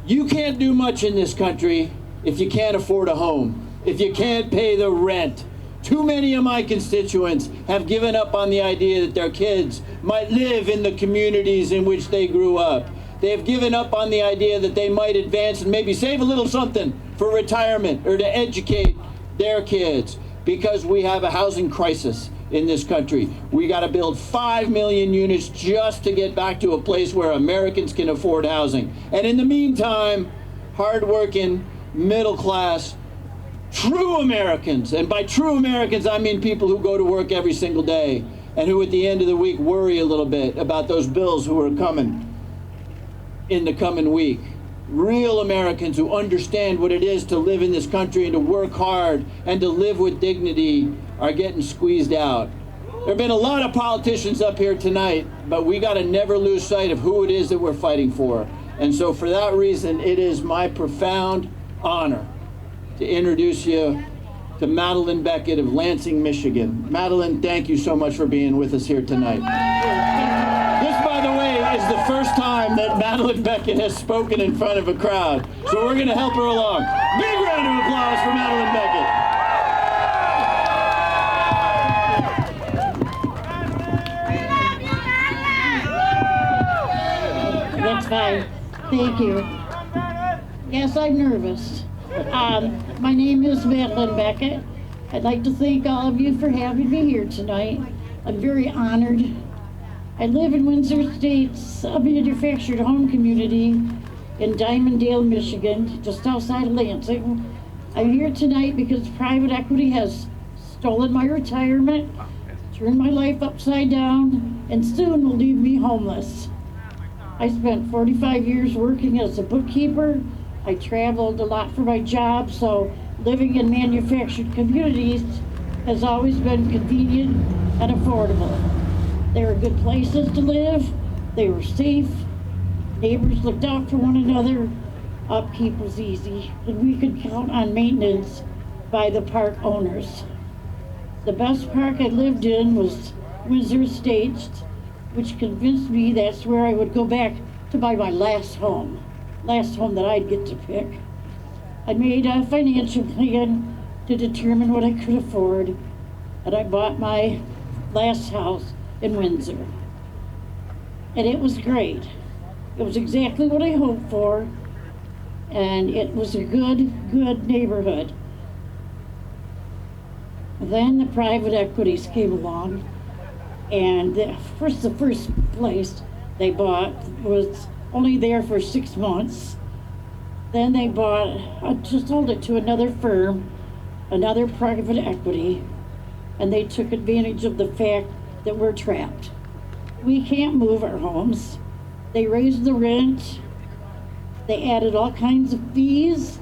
You can't do much in this country if you can't afford a home, if you can't pay the rent. Too many of my constituents have given up on the idea that their kids might live in the communities in which they grew up. They have given up on the idea that they might advance and maybe save a little something for retirement or to educate their kids, because we have a housing crisis in this country. We got to build 5 million units just to get back to a place where Americans can afford housing. And in the meantime, hardworking, middle class, true Americans, and by true Americans, I mean people who go to work every single day and who at the end of the week worry a little bit about those bills who are coming in the coming week. Real Americans who understand what it is to live in this country and to work hard and to live with dignity are getting squeezed out. There have been a lot of politicians up here tonight, but we got to never lose sight of who it is that we're fighting for. And so for that reason, it is my profound honor to introduce you to Madeline Beckett of Lansing, Michigan. Madeline, thank you so much for being with us here tonight. This, by the way, is the first time that Madeline Beckett has spoken in front of a crowd. So we're going to help her along. Big round of applause for Madeline Beckett. That's fine. Thank you. Yes, I'm nervous. My name is Madeline Beckett. I'd like to thank all of you for having me here tonight. I'm very honored. I live in Windsor Estates, a manufactured home community in Diamonddale, Michigan, just outside of Lansing. I'm here tonight because private equity has stolen my retirement, turned my life upside down, and soon will leave me homeless. I spent 45 years working as a bookkeeper. I traveled a lot for my job, so living in manufactured communities has always been convenient and affordable. They were good places to live, they were safe, neighbors looked out for one another, upkeep was easy, and we could count on maintenance by the park owners. The best park I lived in was Windsor Estates, which convinced me that's where I would go back to buy my last home that I'd get to pick. I made a financial plan to determine what I could afford, and I bought my last house in Windsor. And it was great. It was exactly what I hoped for, and it was a good neighborhood. Then the private equities came along, and the first place they bought was only there for 6 months. Then they just sold it to another firm, another private equity, and they took advantage of the fact that we're trapped. We can't move our homes. They raised the rent. They added all kinds of fees.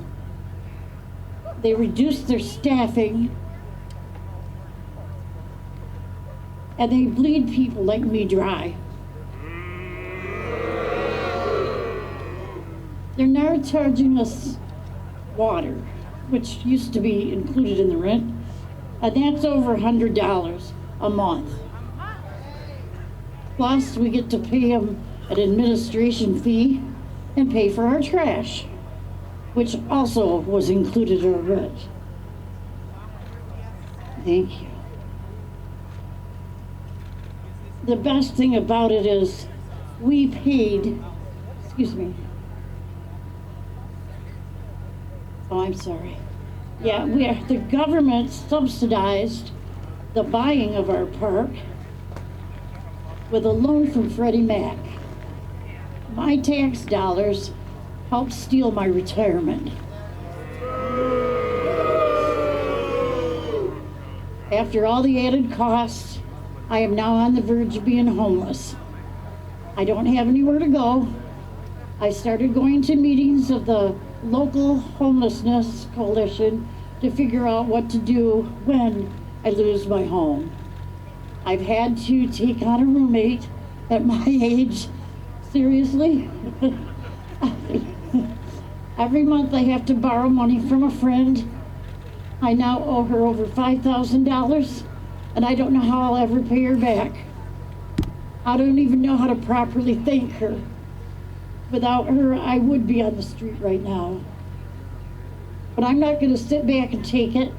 They reduced their staffing. And they bleed people like me dry. They're now charging us water, which used to be included in the rent, and that's over $100 a month. Plus, we get to pay them an administration fee and pay for our trash, which also was included in our rent. Thank you. The best thing about it is we paid, excuse me. Oh, I'm sorry. Yeah, the government subsidized the buying of our park with a loan from Freddie Mac. My tax dollars helped steal my retirement. After all the added costs, I am now on the verge of being homeless. I don't have anywhere to go. I started going to meetings of the local homelessness coalition to figure out what to do when I lose my home. I've had to take on a roommate at my age. Seriously? Every month I have to borrow money from a friend. I now owe her over $5,000, and I don't know how I'll ever pay her back. I don't even know how to properly thank her. Without her, I would be on the street right now. But I'm not going to sit back and take it,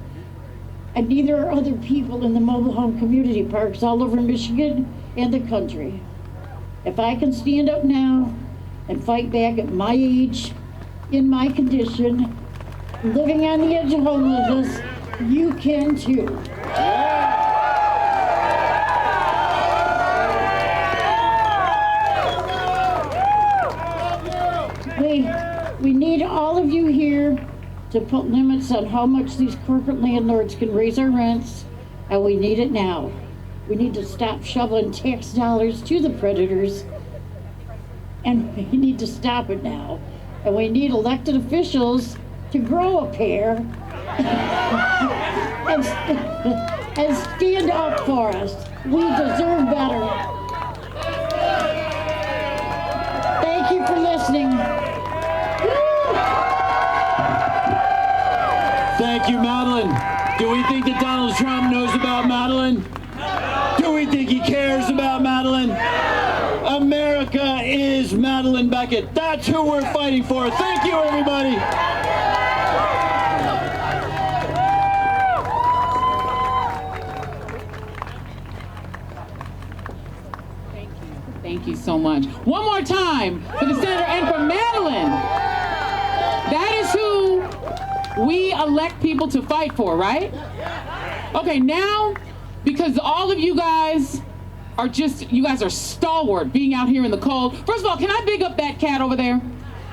and neither are other people in the mobile home community parks all over Michigan and the country. If I can stand up now and fight back at my age, in my condition, living on the edge of homelessness, you can too. We need all of you here to put limits on how much these corporate landlords can raise our rents, and we need it now. We need to stop shoveling tax dollars to the predators, and we need to stop it now. And we need elected officials to grow a pair and stand up for us. We deserve better. Thank you for listening. Thank you, Madeline. Do we think that Donald Trump knows about Madeline? Do we think he cares about Madeline? America is Madeline Beckett. That's who we're fighting for. Thank you, everybody. Thank you so much. One more time for the senator and for Madeline. That is who we elect people to fight for, right? Okay, now, because all of you guys are you guys are stalwart being out here in the cold. First of all, can I big up that cat over there?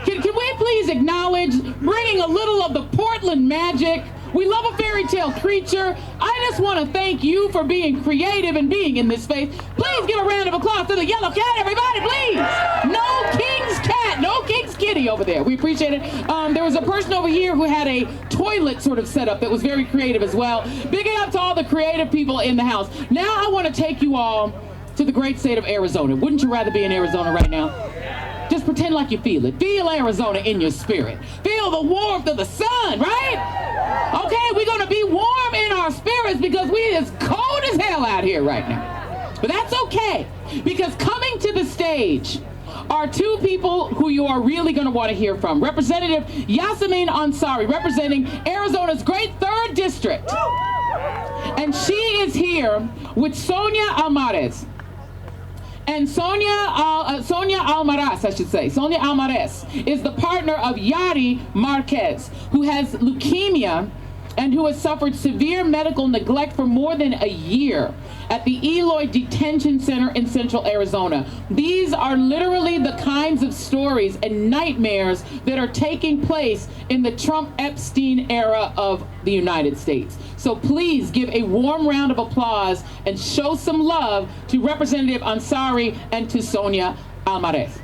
Can we please acknowledge bringing a little of the Portland magic? We love a fairy tale creature. I just want to thank you for being creative and being in this space. Please give a round of applause to the yellow cat, everybody, please. No King's cat, no King's kitty over there. We appreciate it. There was a person over here who had a toilet sort of set up that was very creative as well. Big it up to all the creative people in the house. Now I want to take you all to the great state of Arizona. Wouldn't you rather be in Arizona right now? Just pretend like you feel it. Feel Arizona in your spirit. Feel the warmth of the sun, right? Okay, we're going to be warm in our spirits because it's cold as hell out here right now. But that's okay, because coming to the stage are two people who you are really going to want to hear from. Representative Yasamin Ansari, representing Arizona's great 3rd District. And she is here with Sonia Almaraz. And Sonia Almaraz, I should say. Sonia Almaraz is the partner of Yari Marquez, who has leukemia and who has suffered severe medical neglect for more than a year at the Eloy Detention Center in Central Arizona. These are literally the kinds of stories and nightmares that are taking place in the Trump-Epstein era of the United States. So please give a warm round of applause and show some love to Representative Ansari and to Sonia Almaraz.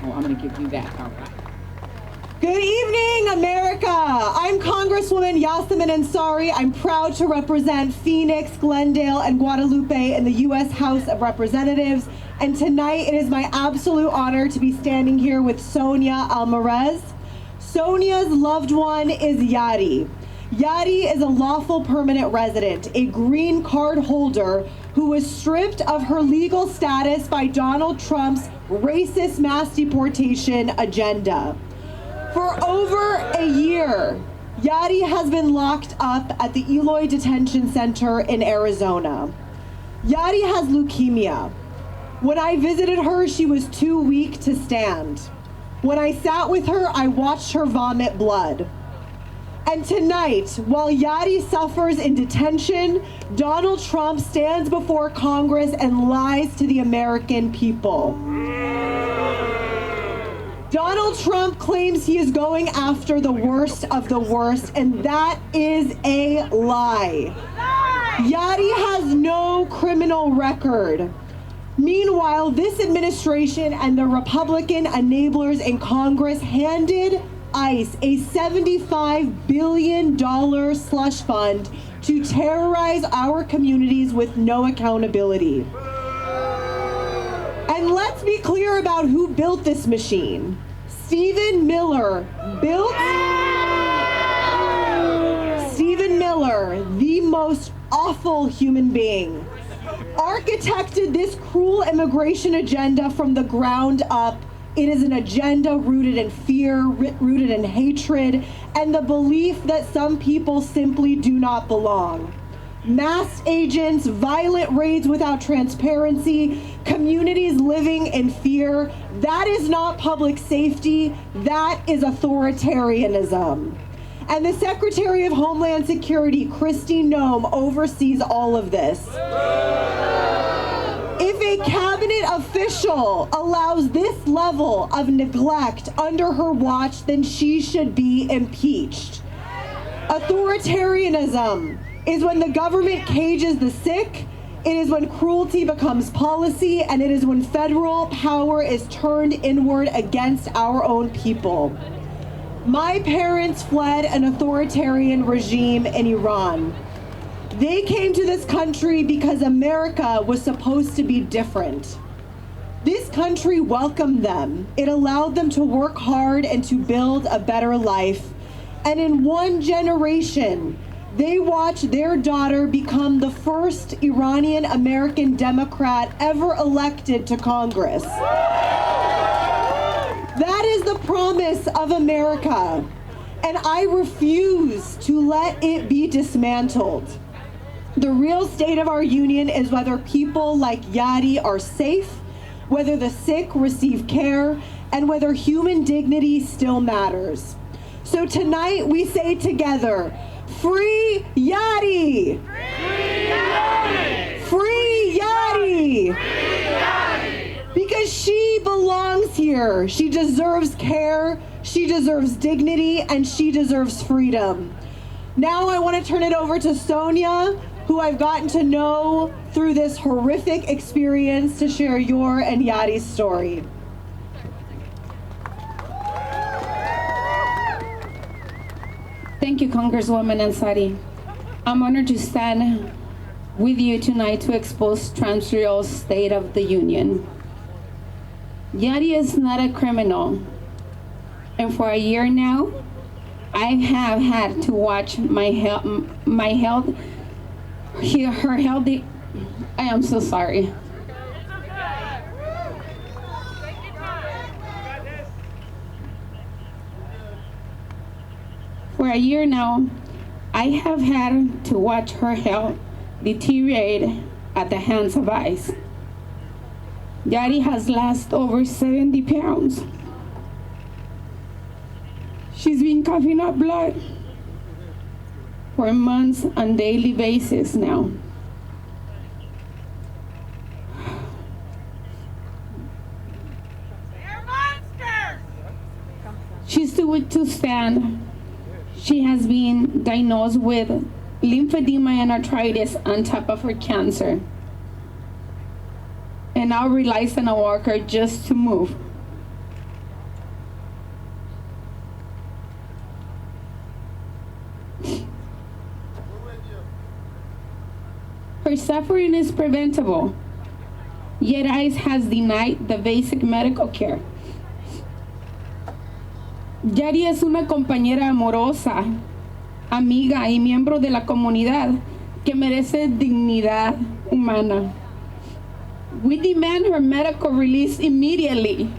Oh, I'm going to give you that. All right. Good evening, America. I'm Congresswoman Yasamin Ansari. I'm proud to represent Phoenix, Glendale, and Guadalupe in the U.S. House of Representatives. And tonight, it is my absolute honor to be standing here with Sonia Almaraz. Sonia's loved one is Yari. Yari is a lawful permanent resident, a green card holder who was stripped of her legal status by Donald Trump's racist mass deportation agenda. For over a year, Yari has been locked up at the Eloy Detention Center in Arizona. Yari has leukemia. When I visited her, she was too weak to stand. When I sat with her, I watched her vomit blood. And tonight, while Yari suffers in detention, Donald Trump stands before Congress and lies to the American people. Donald Trump claims he is going after the worst of the worst, and that is a lie. Yari has no criminal record. Meanwhile, this administration and the Republican enablers in Congress handed ICE a $75 billion slush fund to terrorize our communities with no accountability. And let's be clear about who built this machine. Stephen Miller, the most awful human being, architected this cruel immigration agenda from the ground up. It is an agenda rooted in fear, rooted in hatred, and the belief that some people simply do not belong. Masked agents, violent raids without transparency, communities living in fear. That is not public safety, that is authoritarianism. And the Secretary of Homeland Security, Kristi Noem, oversees all of this. If a cabinet official allows this level of neglect under her watch, then she should be impeached. Authoritarianism is when the government cages the sick, it is when cruelty becomes policy, and it is when federal power is turned inward against our own people. My parents fled an authoritarian regime in Iran. They came to this country because America was supposed to be different. This country welcomed them. It allowed them to work hard and to build a better life. And in one generation, they watched their daughter become the first Iranian American Democrat ever elected to Congress. That is the promise of America, and I refuse to let it be dismantled. The real state of our union is whether people like Yadi are safe, whether the sick receive care, and whether human dignity still matters. So tonight we say together, free Yadi! Free Yadi! Free Yadi! Free Yadi! Because she belongs here. She deserves care, she deserves dignity, and she deserves freedom. Now I want to turn it over to Sonia, who I've gotten to know through this horrific experience, to share your and Yadi's story. Thank you, Congresswoman Ansari. I'm honored to stand with you tonight to expose Transreal's State of the Union. Yadi is not a criminal, and for a year now, I have had to watch her health. I am so sorry. For a year now, I have had to watch her health deteriorate at the hands of ICE. Yadi has lost over 70 pounds. She's been coughing up blood for months on daily basis now. She's too weak to stand. She has been diagnosed with lymphedema and arthritis on top of her cancer, and now relies on a walker just to move. Her suffering is preventable, yet ICE has denied the basic medical care. Yadi es una compañera amorosa, amiga y miembro de la comunidad que merece dignidad humana. We demand her medical release immediately.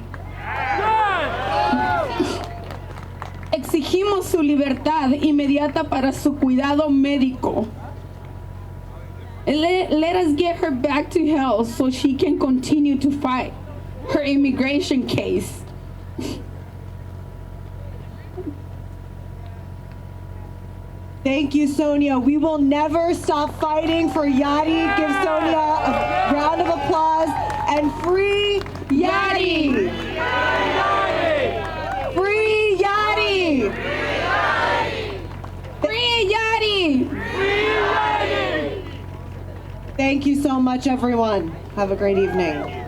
Exigimos su libertad inmediata para su cuidado médico. Let us get her back to health so she can continue to fight her immigration case. Thank you, Sonia. We will never stop fighting for Yadi. Give Sonia a round of applause. And free Yadi! Free Yadi! Free Yadi! Thank you so much, everyone. Have a great evening.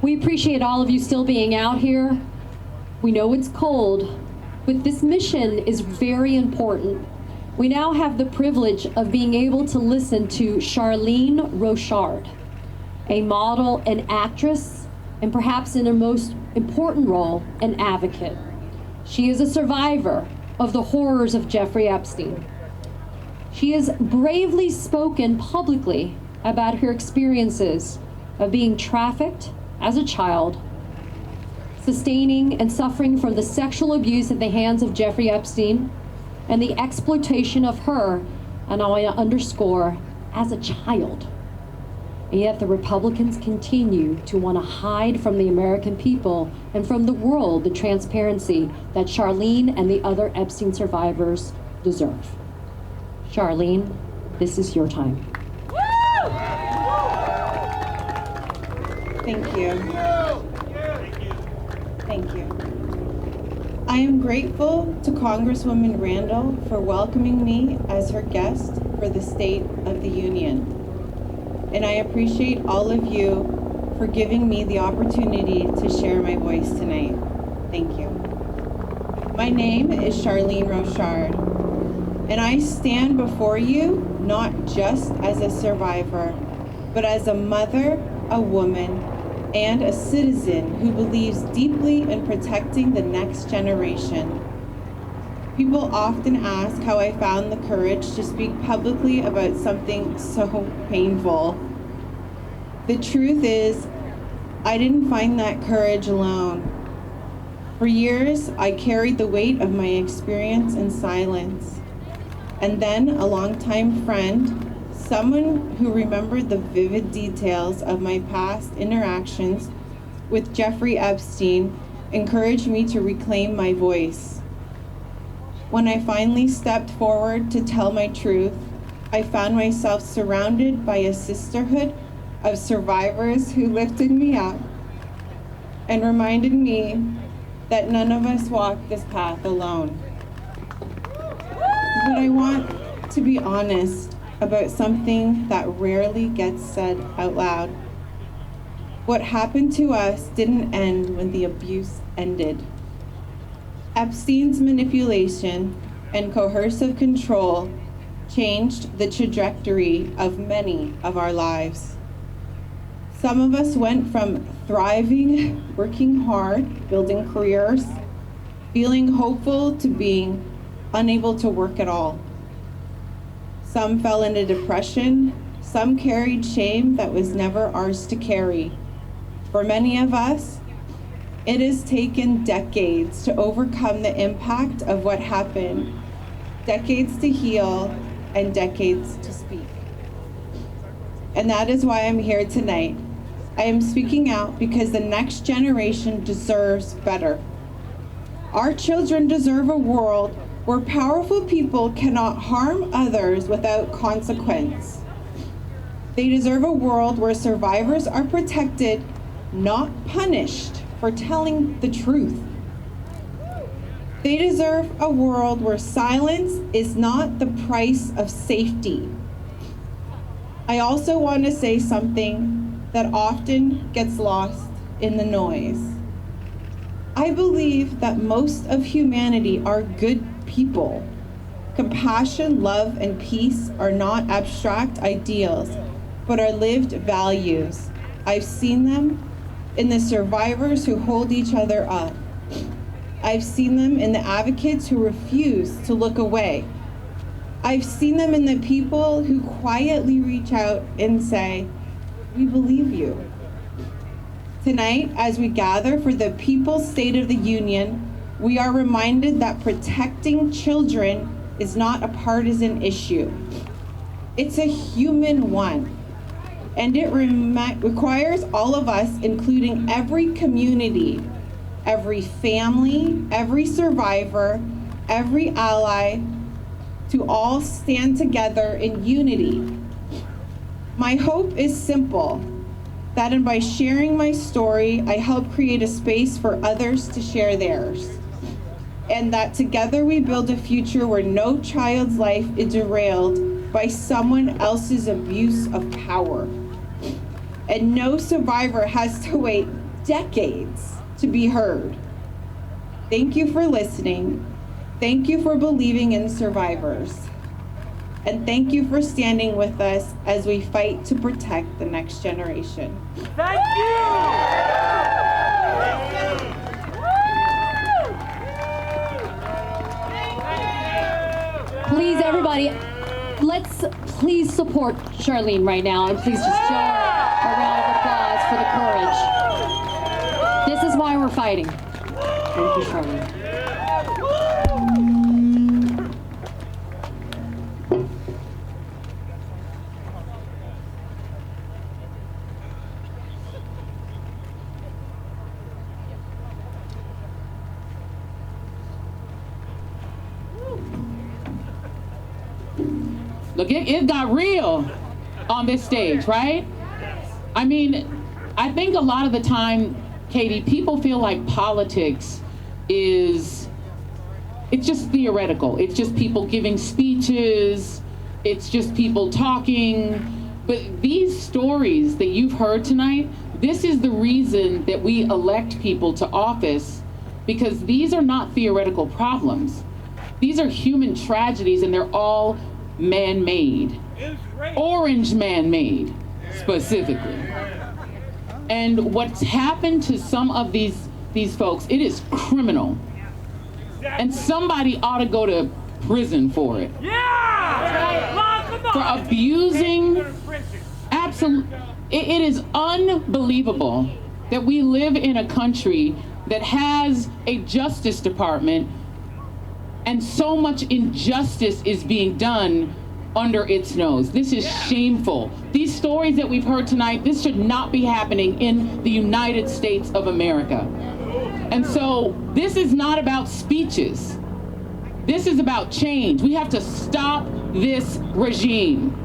We appreciate all of you still being out here. We know it's cold, but this mission is very important. We now have the privilege of being able to listen to Charlene Rochard, a model and actress, and perhaps in her most important role, an advocate. She is a survivor of the horrors of Jeffrey Epstein. She has bravely spoken publicly about her experiences of being trafficked as a child, sustaining and suffering from the sexual abuse at the hands of Jeffrey Epstein, and the exploitation of her, and I want to underscore, as a child. And yet the Republicans continue to want to hide from the American people and from the world the transparency that Charlene and the other Epstein survivors deserve. Charlene, this is your time. Thank you. Thank you. I am grateful to Congresswoman Randall for welcoming me as her guest for the State of the Union. And I appreciate all of you for giving me the opportunity to share my voice tonight. Thank you. My name is Charlene Rochard, and I stand before you not just as a survivor, but as a mother, a woman, and a citizen who believes deeply in protecting the next generation. People often ask how I found the courage to speak publicly about something so painful. The truth is, I didn't find that courage alone. For years, I carried the weight of my experience in silence. And then a longtime friend, someone who remembered the vivid details of my past interactions with Jeffrey Epstein, encouraged me to reclaim my voice. When I finally stepped forward to tell my truth, I found myself surrounded by a sisterhood of survivors who lifted me up and reminded me that none of us walk this path alone. But I want to be honest about something that rarely gets said out loud. What happened to us didn't end when the abuse ended. Epstein's manipulation and coercive control changed the trajectory of many of our lives. Some of us went from thriving, working hard, building careers, feeling hopeful, to being unable to work at all. Some fell into depression. Some carried shame that was never ours to carry. For many of us, it has taken decades to overcome the impact of what happened, decades to heal, and decades to speak. And that is why I'm here tonight. I am speaking out because the next generation deserves better. Our children deserve a world where powerful people cannot harm others without consequence. They deserve a world where survivors are protected, not punished, for telling the truth. They deserve a world where silence is not the price of safety. I also want to say something that often gets lost in the noise. I believe that most of humanity are good people. Compassion, love, and peace are not abstract ideals, but are lived values. I've seen them in the survivors who hold each other up. I've seen them in the advocates who refuse to look away. I've seen them in the people who quietly reach out and say, "We believe you." Tonight, as we gather for the People's State of the Union, we are reminded that protecting children is not a partisan issue. It's a human one. And it requires all of us, including every community, every family, every survivor, every ally, to all stand together in unity. My hope is simple, that by sharing my story, I help create a space for others to share theirs. And that together we build a future where no child's life is derailed by someone else's abuse of power. And no survivor has to wait decades to be heard. Thank you for listening. Thank you for believing in survivors. And thank you for standing with us as we fight to protect the next generation. Thank you! Please, everybody, let's please support Charlene right now, and please just show her a round of applause for the courage. This is why we're fighting. Thank you, Charlene. Look, it got real on this stage, right? I mean, I think a lot of the time, Katie, people feel like politics it's just theoretical. It's just people giving speeches. It's just people talking. But these stories that you've heard tonight, this is the reason that we elect people to office, because these are not theoretical problems. These are human tragedies, and they're all man-made. Orange man-made, specifically. And what's happened to some of these folks, it is criminal. And somebody ought to go to prison for it. For abusing, it is unbelievable that we live in a country that has a Justice Department and so much injustice is being done under its nose. This is shameful. These stories that we've heard tonight, this should not be happening in the United States of America. And so this is not about speeches. This is about change. We have to stop this regime.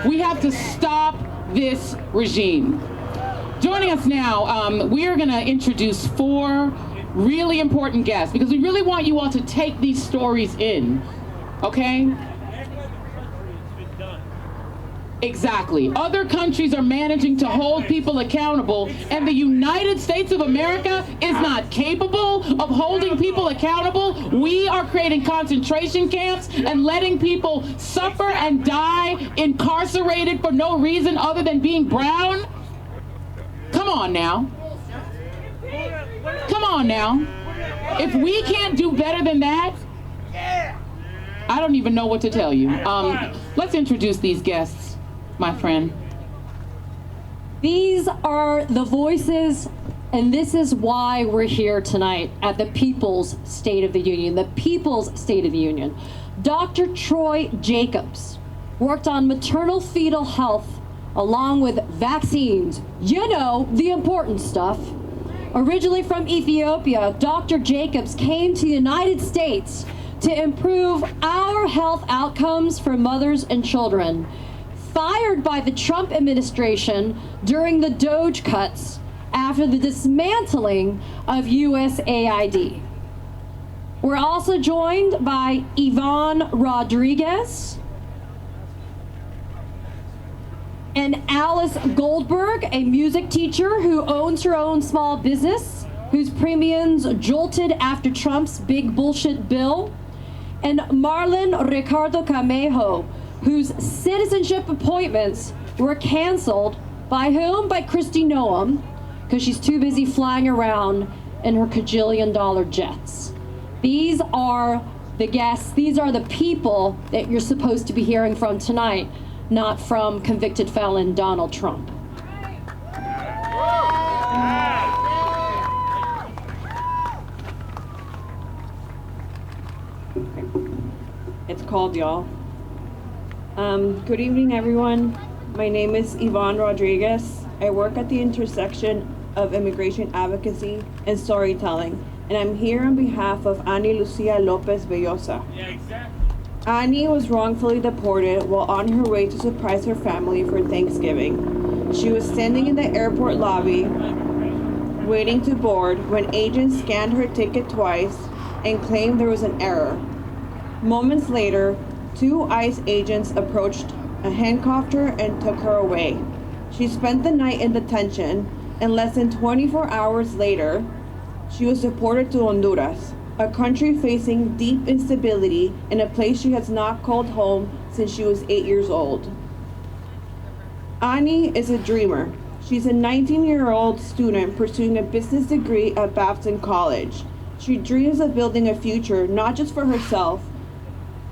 We have to stop this regime. Joining us now, we are going to introduce 4 really important guests because we really want you all to take these stories in, okay? Exactly. Other countries are managing to hold people accountable, and the United States of America is not capable of holding people accountable. We are creating concentration camps and letting people suffer and die incarcerated for no reason other than being brown. Come on now. Come on now. If we can't do better than that, I don't even know what to tell you. Let's introduce these guests, my friend. These are the voices, and this is why we're here tonight at the People's State of the Union, the People's State of the Union. Dr. Troy Jacobs worked on maternal fetal health along with vaccines, you know, the important stuff. Originally from Ethiopia, Dr. Jacobs came to the United States to improve our health outcomes for mothers and children. Fired by the Trump administration during the DOGE cuts after the dismantling of USAID. We're also joined by Yvonne Rodriguez and Alice Goldberg, a music teacher who owns her own small business, whose premiums jolted after Trump's big bullshit bill, and Marlon Ricardo Camejo, whose citizenship appointments were canceled by whom? By Kristi Noem, because she's too busy flying around in her $cajillion jets. These are the guests, these are the people that you're supposed to be hearing from tonight, not from convicted felon Donald Trump. It's called, y'all. Good evening, everyone. My name is Yvonne Rodriguez. I work at the intersection of immigration advocacy and storytelling, and I'm here on behalf of Ani Lucia Lopez Bellosa. Yeah, exactly. Ani was wrongfully deported while on her way to surprise her family for Thanksgiving. She was standing in the airport lobby waiting to board when agents scanned her ticket twice and claimed there was an error. Moments later, 2 ICE agents approached, handcuffed her, and took her away. She spent the night in detention, and less than 24 hours later, she was deported to Honduras, a country facing deep instability and a place she has not called home since she was 8 years old. Ani is a dreamer. She's a 19-year-old student pursuing a business degree at Babson College. She dreams of building a future not just for herself,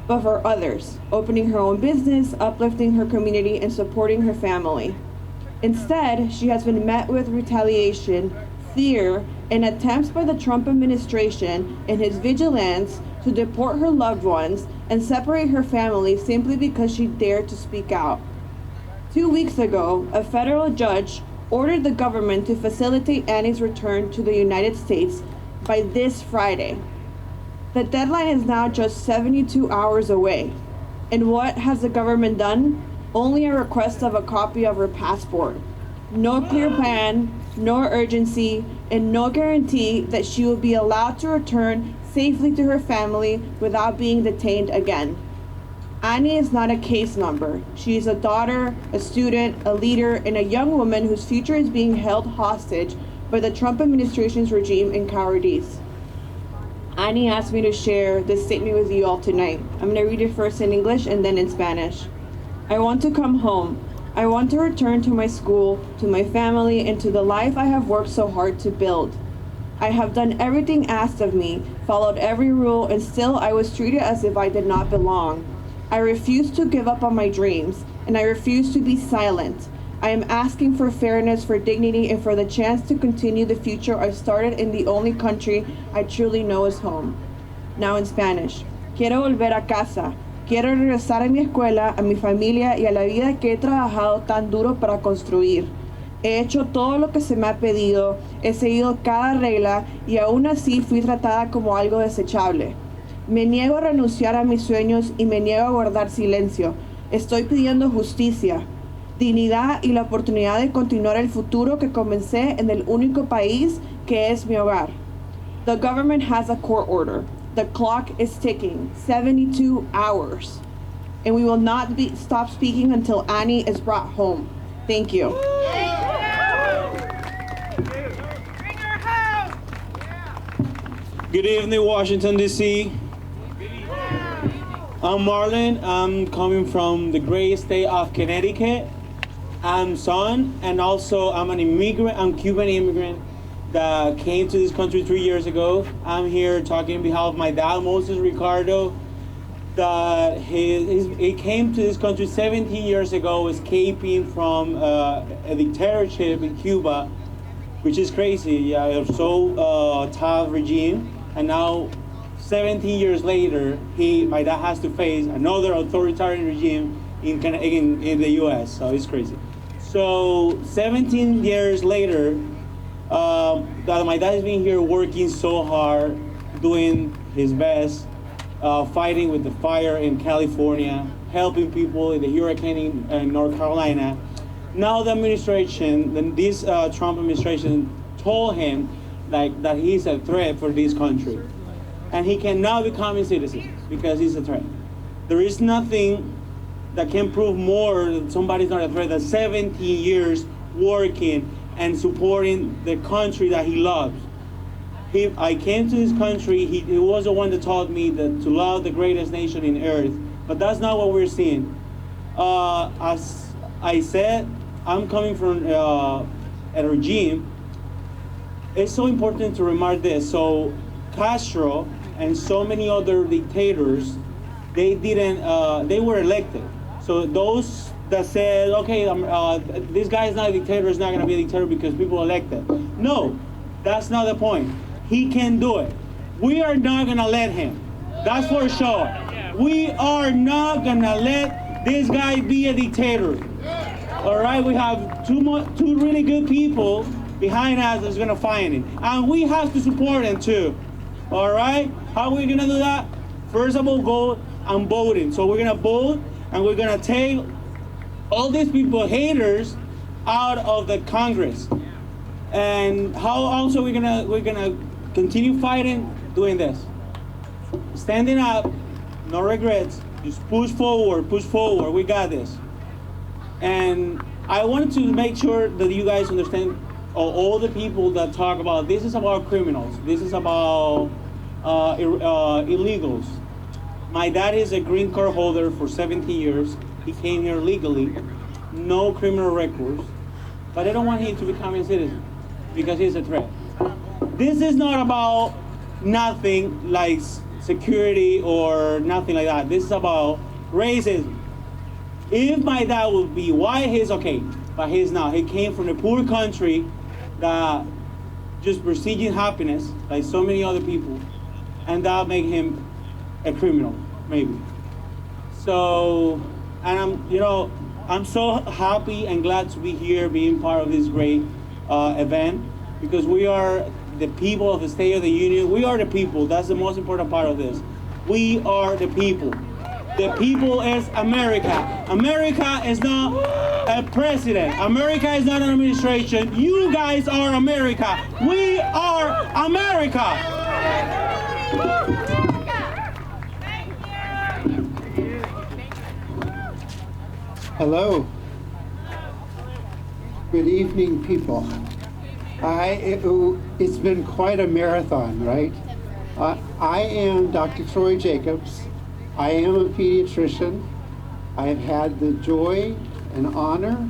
but for others, opening her own business, uplifting her community, and supporting her family. Instead, she has been met with retaliation, fear, and attempts by the Trump administration and his vigilantes to deport her loved ones and separate her family simply because she dared to speak out. 2 weeks ago, a federal judge ordered the government to facilitate Annie's return to the United States by this Friday. The deadline is now just 72 hours away. And what has the government done? Only a request of a copy of her passport. No clear plan, no urgency, and no guarantee that she will be allowed to return safely to her family without being detained again. Annie is not a case number. She is a daughter, a student, a leader, and a young woman whose future is being held hostage by the Trump administration's regime and cowardice. Annie asked me to share this statement with you all tonight. I'm going to read it first in English and then in Spanish. I want to come home. I want to return to my school, to my family, and to the life I have worked so hard to build. I have done everything asked of me, followed every rule, and still I was treated as if I did not belong. I refuse to give up on my dreams, and I refuse to be silent. I am asking for fairness, for dignity, and for the chance to continue the future I started in the only country I truly know is home. Now in Spanish. Quiero volver a casa. Quiero regresar a mi escuela, a mi familia y a la vida que he trabajado tan duro para construir. He hecho todo lo que se me ha pedido, he seguido cada regla y aún así fui tratada como algo desechable. Me niego a renunciar a mis sueños y me niego a guardar silencio. Estoy pidiendo justicia, dignidad y la oportunidad de continuar el futuro que comencé en el único país que es mi hogar. The government has a court order. The clock is ticking, 72 hours. And we will not stop speaking until Annie is brought home. Thank you. Good evening, Washington, D.C. I'm Marlon. I'm coming from the great state of Connecticut. I'm son, and also I'm an immigrant. I'm Cuban immigrant that came to this country 3 years ago. I'm here talking on behalf of my dad, Moses Ricardo, that he came to this country 17 years ago, escaping from a dictatorship in Cuba, which is crazy. A so tough regime, and now 17 years later, my dad has to face another authoritarian regime in the U.S. So it's crazy. So 17 years later, my dad has been here working so hard, doing his best, fighting with the fire in California, helping people in the hurricane in North Carolina. Now the administration, this Trump administration, told him that he's a threat for this country, and he can now become a citizen because he's a threat. There is nothing that can prove more that somebody's not a threat than 17 years working and supporting the country that he loves. I came to this country, he was the one that taught me that to love the greatest nation in earth, but that's not what we're seeing. As I said, I'm coming from a regime. It's so important to remark this. So Castro and so many other dictators, they were elected. So those that said, okay, this guy is not a dictator, is not going to be a dictator because people elected. No, that's not the point. He can do it. We are not going to let him. That's for sure. We are not going to let this guy be a dictator. All right, we have two really good people behind us that's going to fight him. And we have to support him too. All right? How are we going to do that? First of all, go and voting. So we're going to vote, and we're going to take all these people, haters, out of the Congress. And how also we're gonna continue fighting, doing this. Standing up, no regrets, just push forward, we got this. And I wanted to make sure that you guys understand, all the people that talk about, this is about criminals, this is about illegals. My dad is a green card holder for 17 years. He came here legally, no criminal records, but I don't want him to become a citizen because he's a threat. This is not about nothing like security or nothing like that. This is about racism. If my dad would be white, he's okay, but he's not. He came from a poor country that just pursuing happiness like so many other people, and that make him a criminal, maybe. So, and I'm so happy and glad to be here, being part of this great event, because we are the people of the State of the Union. We are the people. That's the most important part of this. We are the people. The people is America. America is not a president. America is not an administration. You guys are America. We are America. Hello. Good evening, people. It's been quite a marathon, right? I am Dr. Troy Jacobs. I am a pediatrician. I have had the joy and honor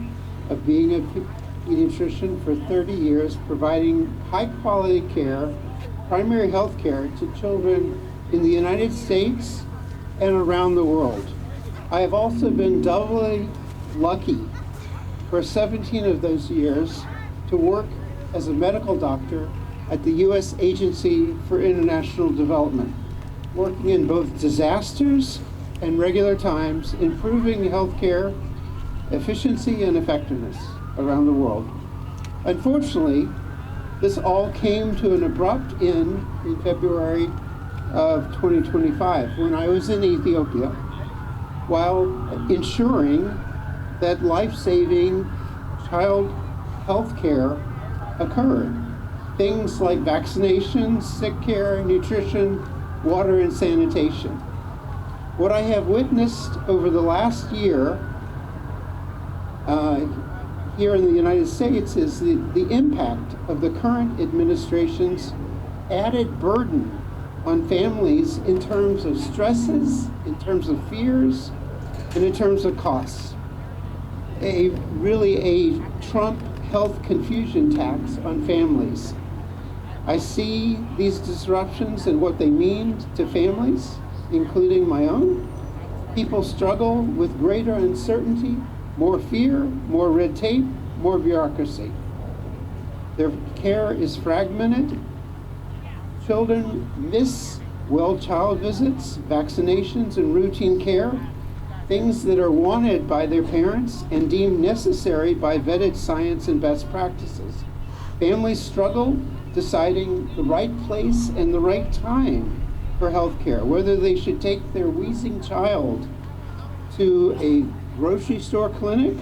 of being a pediatrician for 30 years, providing high quality care, primary health care to children in the United States and around the world. I have also been doubly lucky for 17 of those years to work as a medical doctor at the U.S. Agency for International Development, working in both disasters and regular times, improving healthcare efficiency and effectiveness around the world. Unfortunately, this all came to an abrupt end in February of 2025 when I was in Ethiopia while ensuring that life-saving child health care occurred. Things like vaccinations, sick care, nutrition, water, and sanitation. What I have witnessed over the last year here in the United States is the impact of the current administration's added burden on families in terms of stresses, in terms of fears, and in terms of costs. Really a Trump health confusion tax on families. I see these disruptions and what they mean to families, including my own. People struggle with greater uncertainty, more fear, more red tape, more bureaucracy. Their care is fragmented. Children miss well child visits, vaccinations, and routine care, things that are wanted by their parents and deemed necessary by vetted science and best practices. Families struggle deciding the right place and the right time for health care, whether they should take their wheezing child to a grocery store clinic,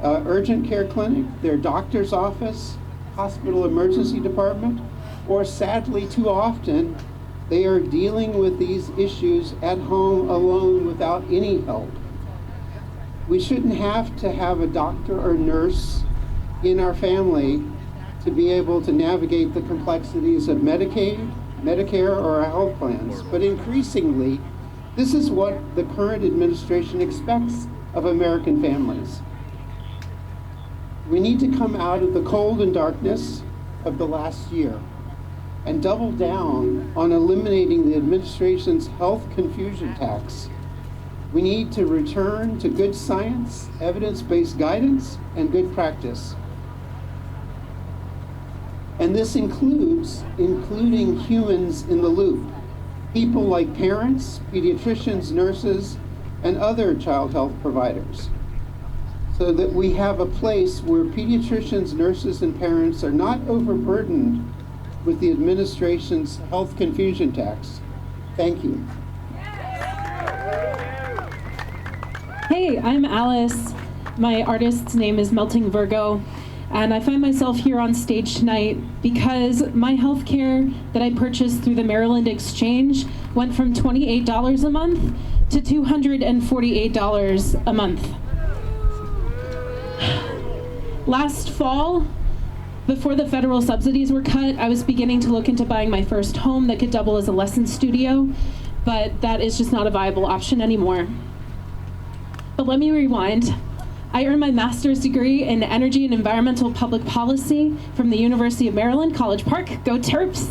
urgent care clinic, their doctor's office, hospital emergency department, or sadly too often they are dealing with these issues at home alone without any help. We shouldn't have to have a doctor or nurse in our family to be able to navigate the complexities of Medicaid, Medicare, or our health plans. But increasingly, this is what the current administration expects of American families. We need to come out of the cold and darkness of the last year and double down on eliminating the administration's health confusion tax. We need to return to good science, evidence-based guidance, and good practice. And this including humans in the loop, people like parents, pediatricians, nurses, and other child health providers, so that we have a place where pediatricians, nurses, and parents are not overburdened with the administration's health confusion tax. Thank you. Hey, I'm Alice. My artist's name is Melting Virgo, and I find myself here on stage tonight because my health care that I purchased through the Maryland Exchange went from $28 a month to $248 a month. Last fall, before the federal subsidies were cut, I was beginning to look into buying my first home that could double as a lesson studio, but that is just not a viable option anymore. But let me rewind. I earned my master's degree in energy and environmental public policy from the University of Maryland, College Park. Go Terps!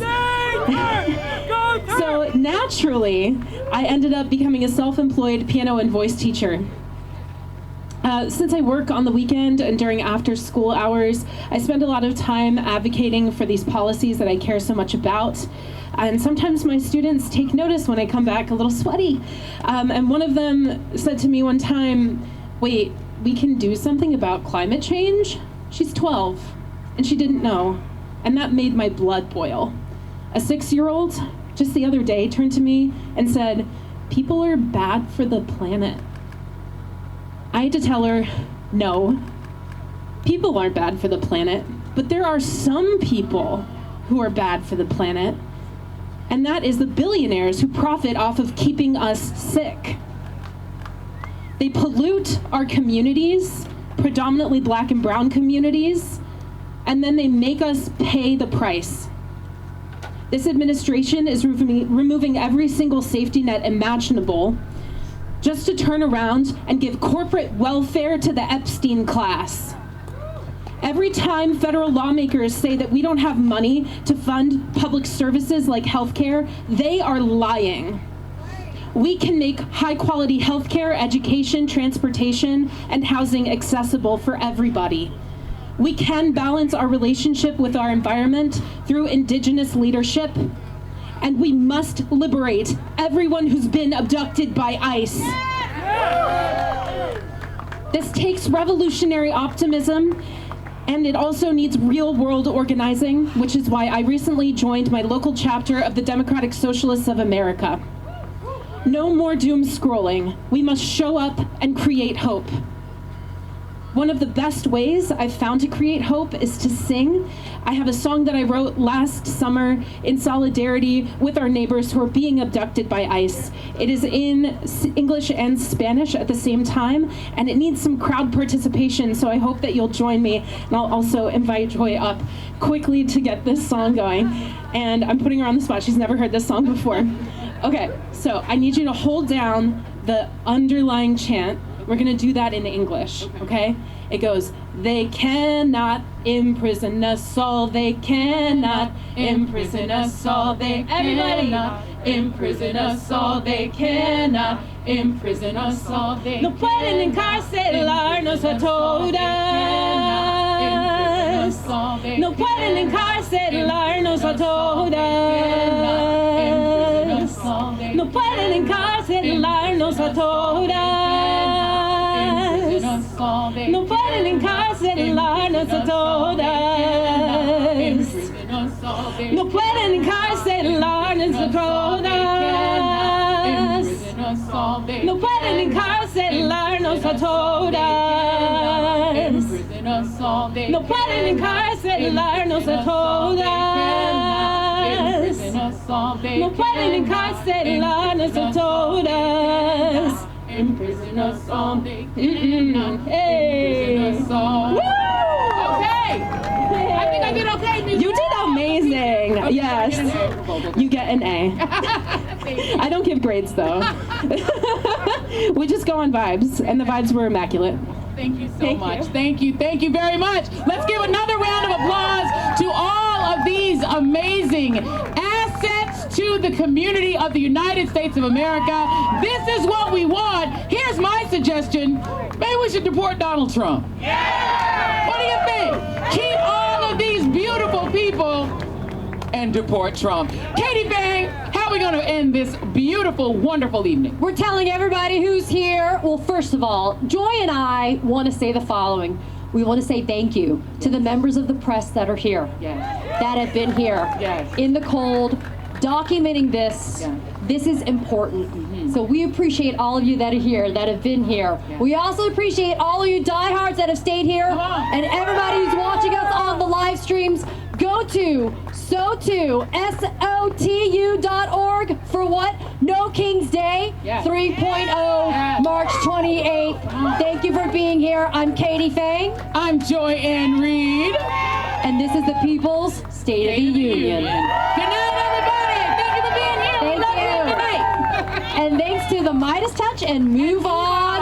So naturally, I ended up becoming a self-employed piano and voice teacher. Since I work on the weekend and during after school hours, I spend a lot of time advocating for these policies that I care so much about. And sometimes my students take notice when I come back a little sweaty. And one of them said to me one time, "Wait, we can do something about climate change?" She's 12, and she didn't know. And that made my blood boil. A 6-year-old just the other day turned to me and said, "People are bad for the planet." I had to tell her, no, people aren't bad for the planet, but there are some people who are bad for the planet, and that is the billionaires who profit off of keeping us sick. They pollute our communities, predominantly Black and brown communities, and then they make us pay the price. This administration is removing every single safety net imaginable just to turn around and give corporate welfare to the Epstein class. Every time federal lawmakers say that we don't have money to fund public services like healthcare, they are lying. We can make high-quality healthcare, education, transportation, and housing accessible for everybody. We can balance our relationship with our environment through indigenous leadership, and we must liberate everyone who's been abducted by ICE. This takes revolutionary optimism, and it also needs real-world organizing, which is why I recently joined my local chapter of the Democratic Socialists of America. No more doom scrolling. We must show up and create hope. One of the best ways I've found to create hope is to sing. I have a song that I wrote last summer in solidarity with our neighbors who are being abducted by ICE. It is in English and Spanish at the same time, and it needs some crowd participation, so I hope that you'll join me. And I'll also invite Joy up quickly to get this song going. And I'm putting her on the spot. She's never heard this song before. Okay, so I need you to hold down the underlying chant. We're gonna do that in English, okay? It goes, they cannot imprison us all, they cannot imprison us all, they cannot imprison us all, they cannot imprison us all, they no pueden encarcelarnos a todas, no pueden encarcelarnos a todas, no pueden encarcelarnos a todas. No pueden encarcelarnos a todas. No pueden encarcelarnos a todas. No pueden encarcelarnos a todas. No pueden encarcelarnos a todas. No pueden encarcelarnos a todas. Imprison us all, they cannot imprison us all. Woo! Okay! I think I did okay. You did amazing. Okay, yes. You get an A. I don't give grades though. We just go on vibes, and the vibes were immaculate. Thank you so much. Thank you very much. Let's give another round of applause to all of these amazing assets to the community of the United States of America. This is what we want. Here's my suggestion. Maybe we should deport Donald Trump. Yeah! What do you think? Keep all of these beautiful people and deport Trump. Katie Bang, how are we going to end this beautiful, wonderful evening? We're telling everybody who's here, well, first of all, Joy and I want to say the following. We want to say thank you to the members of the press that are here, that have been here in the cold, documenting this. This is important. So we appreciate all of you that are here, that have been here. We also appreciate all of you diehards that have stayed here, and everybody who's watching us on the live streams. Go to SOTU.org for what? No King's Day 3.0, March 28th. Thank you for being here. I'm Katie Fang. I'm Joy Ann Reed. And this is the People's State of the Union. Good night, everybody. Thank you for being here. Thank you. Good night. And thanks to the Midas Touch and Move On.